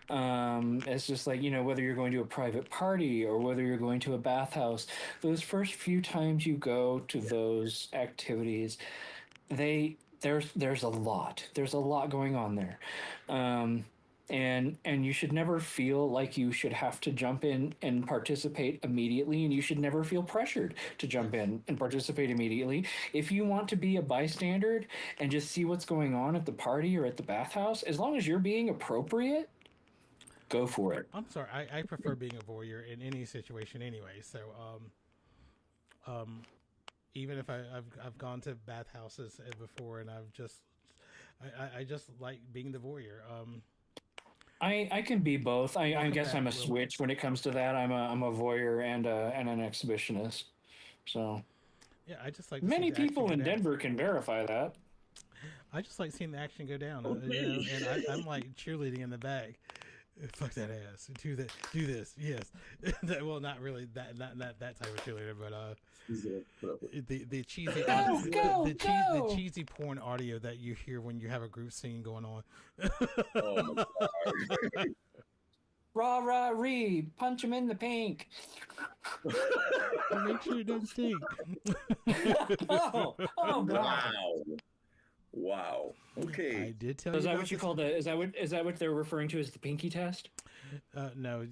It's just like, whether you're going to a private party or whether you're going to a bathhouse, those first few times you go to those activities, there's a lot going on there. And you should never feel like you should have to jump in and participate immediately, and you should never feel pressured to jump in and participate immediately. If you want to be a bystander and just see what's going on at the party or at the bathhouse, as long as you're being appropriate, go for it. I'm sorry. I prefer being a voyeur in any situation anyway. So, even if I've gone to bathhouses before, and I just like being the voyeur. I can be both. I guess back, I'm a Will. switch when it comes to that. I'm a voyeur and an exhibitionist. So Yeah, I just like to see many the action people go in down. Denver can verify that. I just like seeing the action go down, Okay. and I'm like cheerleading in the back. Fuck that ass. Do that. Do this. Yes. Well, not really that type of cheerleader, but the cheesy the cheesy porn audio that you hear when you have a group singing going on. oh my God. Rah rah ree, punch him in the pink. Make sure it doesn't stink. Oh God. Wow. Wow. Okay. I did tell So is you. that about what you this. call the? Is that what they're referring to as the pinky test? No,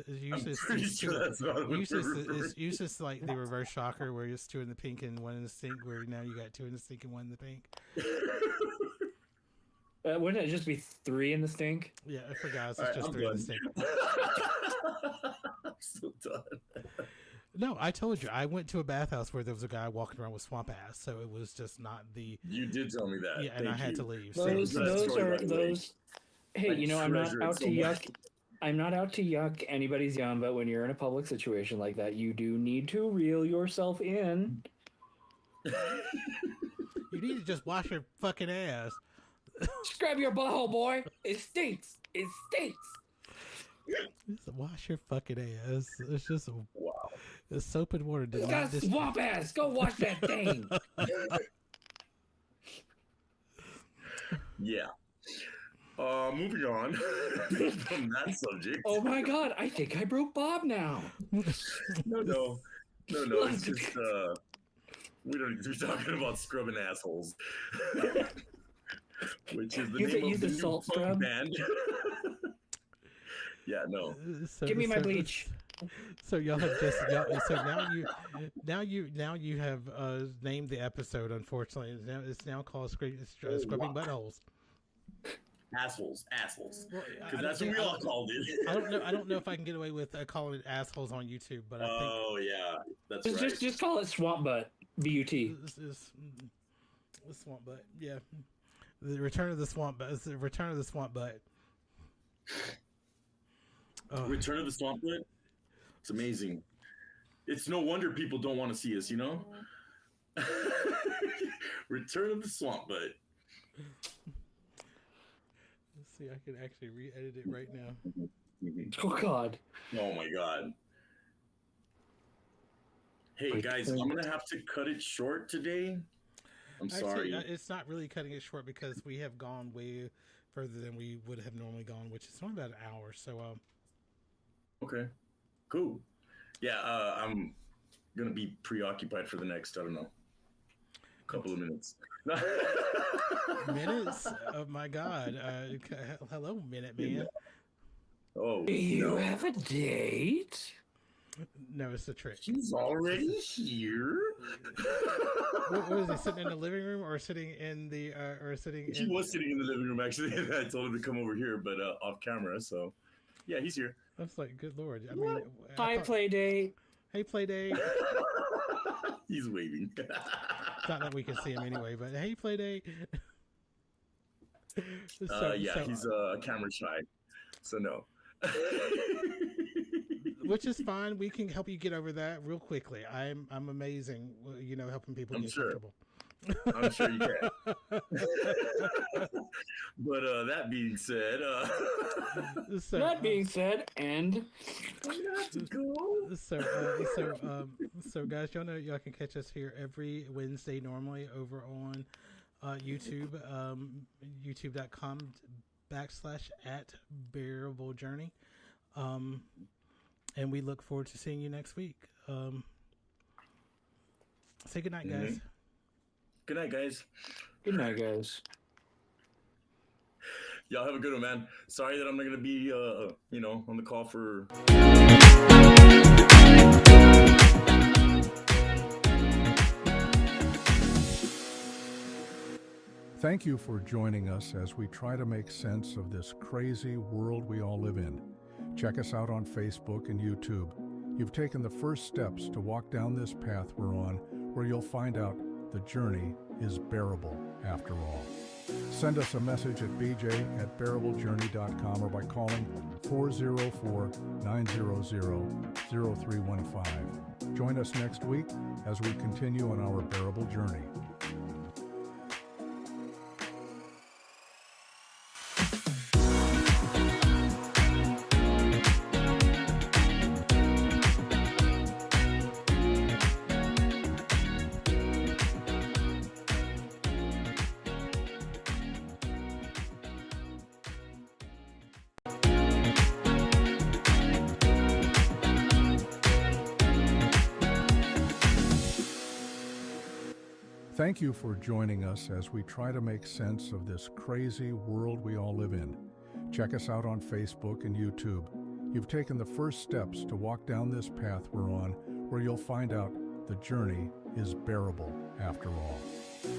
usually I'm pretty sure that's not what it's usually like the reverse shocker, where it's two in the pink and one in the stink. Where now you got two in the stink and one in the pink. Wouldn't it just be 3 in the stink? Yeah, for guys, it's All right, just I'm 3 in the done. stink. I'm so done. No, I told you I went to a bathhouse where there was a guy walking around with swamp ass, so it was just not the. You did tell me that. Yeah, and Thank I had you. to leave. Those so, that story, are by the way. those. Hey, I I'm not treasure it out so to much. yuck. I'm not out to yuck anybody's yum, but when you're in a public situation like that, you do need to reel yourself in. you need to just wash your fucking ass. Just grab your butthole, boy. It stinks. It stinks. Just wash your fucking ass. It's just Wow. the soap and water did You not got just. swamp ass. Go wash that thing. Yeah. Moving on from that subject. Oh my God! I think I broke Bob now. No. It's just we don't need to be talking about scrubbing assholes, which is the Use name it- use of the the new salt punk scrub. band. Yeah, no. So, Give me my bleach. So y'all have just so now you have named the episode. Unfortunately, it's now called scrubbing buttholes. Assholes. Well, Because that's what we all called it. I don't know if I can get away with calling it assholes on YouTube, but I think Oh yeah, that's right. Just call it swamp butt. B-U-T. this is the swamp butt. Yeah, the return of the swamp butt. It's the return of the swamp butt. Return of the Swamp Butt. It's amazing. It's no wonder people don't want to see us, Return of the Swamp Butt. Let's see, I can actually re-edit it right now. Oh God. Oh my God. Hey guys, I'm gonna have to cut it short today. I'm sorry. Actually, it's not really cutting it short because we have gone way further than we would have normally gone, which is only about an hour. So, Okay, cool. Yeah, I'm gonna be preoccupied for the next, I don't know, couple of minutes. minutes? Oh my God! Hello, Minute Man. Oh, Do you no. have a date? No, it's a trick. He's already here. What is he sitting in the living room or sitting in the He was sitting in the living room actually. I told him to come over here, but off camera. So, yeah, he's here. I was like, good Lord! I mean, Hi, play date. Hey, play date. He's waving. Not that we can see him anyway, but hey, play date. Yeah, he's camera shy, so no. which is fine. We can help you get over that real quickly. I'm amazing, helping people I'm get sure. comfortable. I'm sure you can. But that being said, So, That being said, and I have to go. So guys, y'all can catch us here every Wednesday normally over on YouTube, youtube.com/@Bearable Journey. And we look forward to seeing you next week. Say goodnight, guys. Good night, guys. good night, guys. Y'all have a good one, man. Sorry that I'm not gonna be, on the call for. Thank you for joining us as we try to make sense of this crazy world we all live in. Check us out on Facebook and YouTube. You've taken the first steps to walk down this path we're on, where you'll find out the journey is bearable after all. Send us a message at bj@bearablejourney.com or by calling 404-900-0315. Join us next week as we continue on our bearable journey. Thank you for joining us as we try to make sense of this crazy world we all live in. Check us out on Facebook and YouTube. You've taken the first steps to walk down this path we're on, where you'll find out the journey is bearable after all.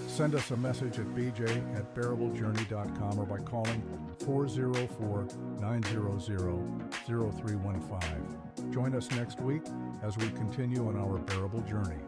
Send us a message at bj@bearablejourney.com or by calling 404-900-0315. Join us next week as we continue on our bearable journey.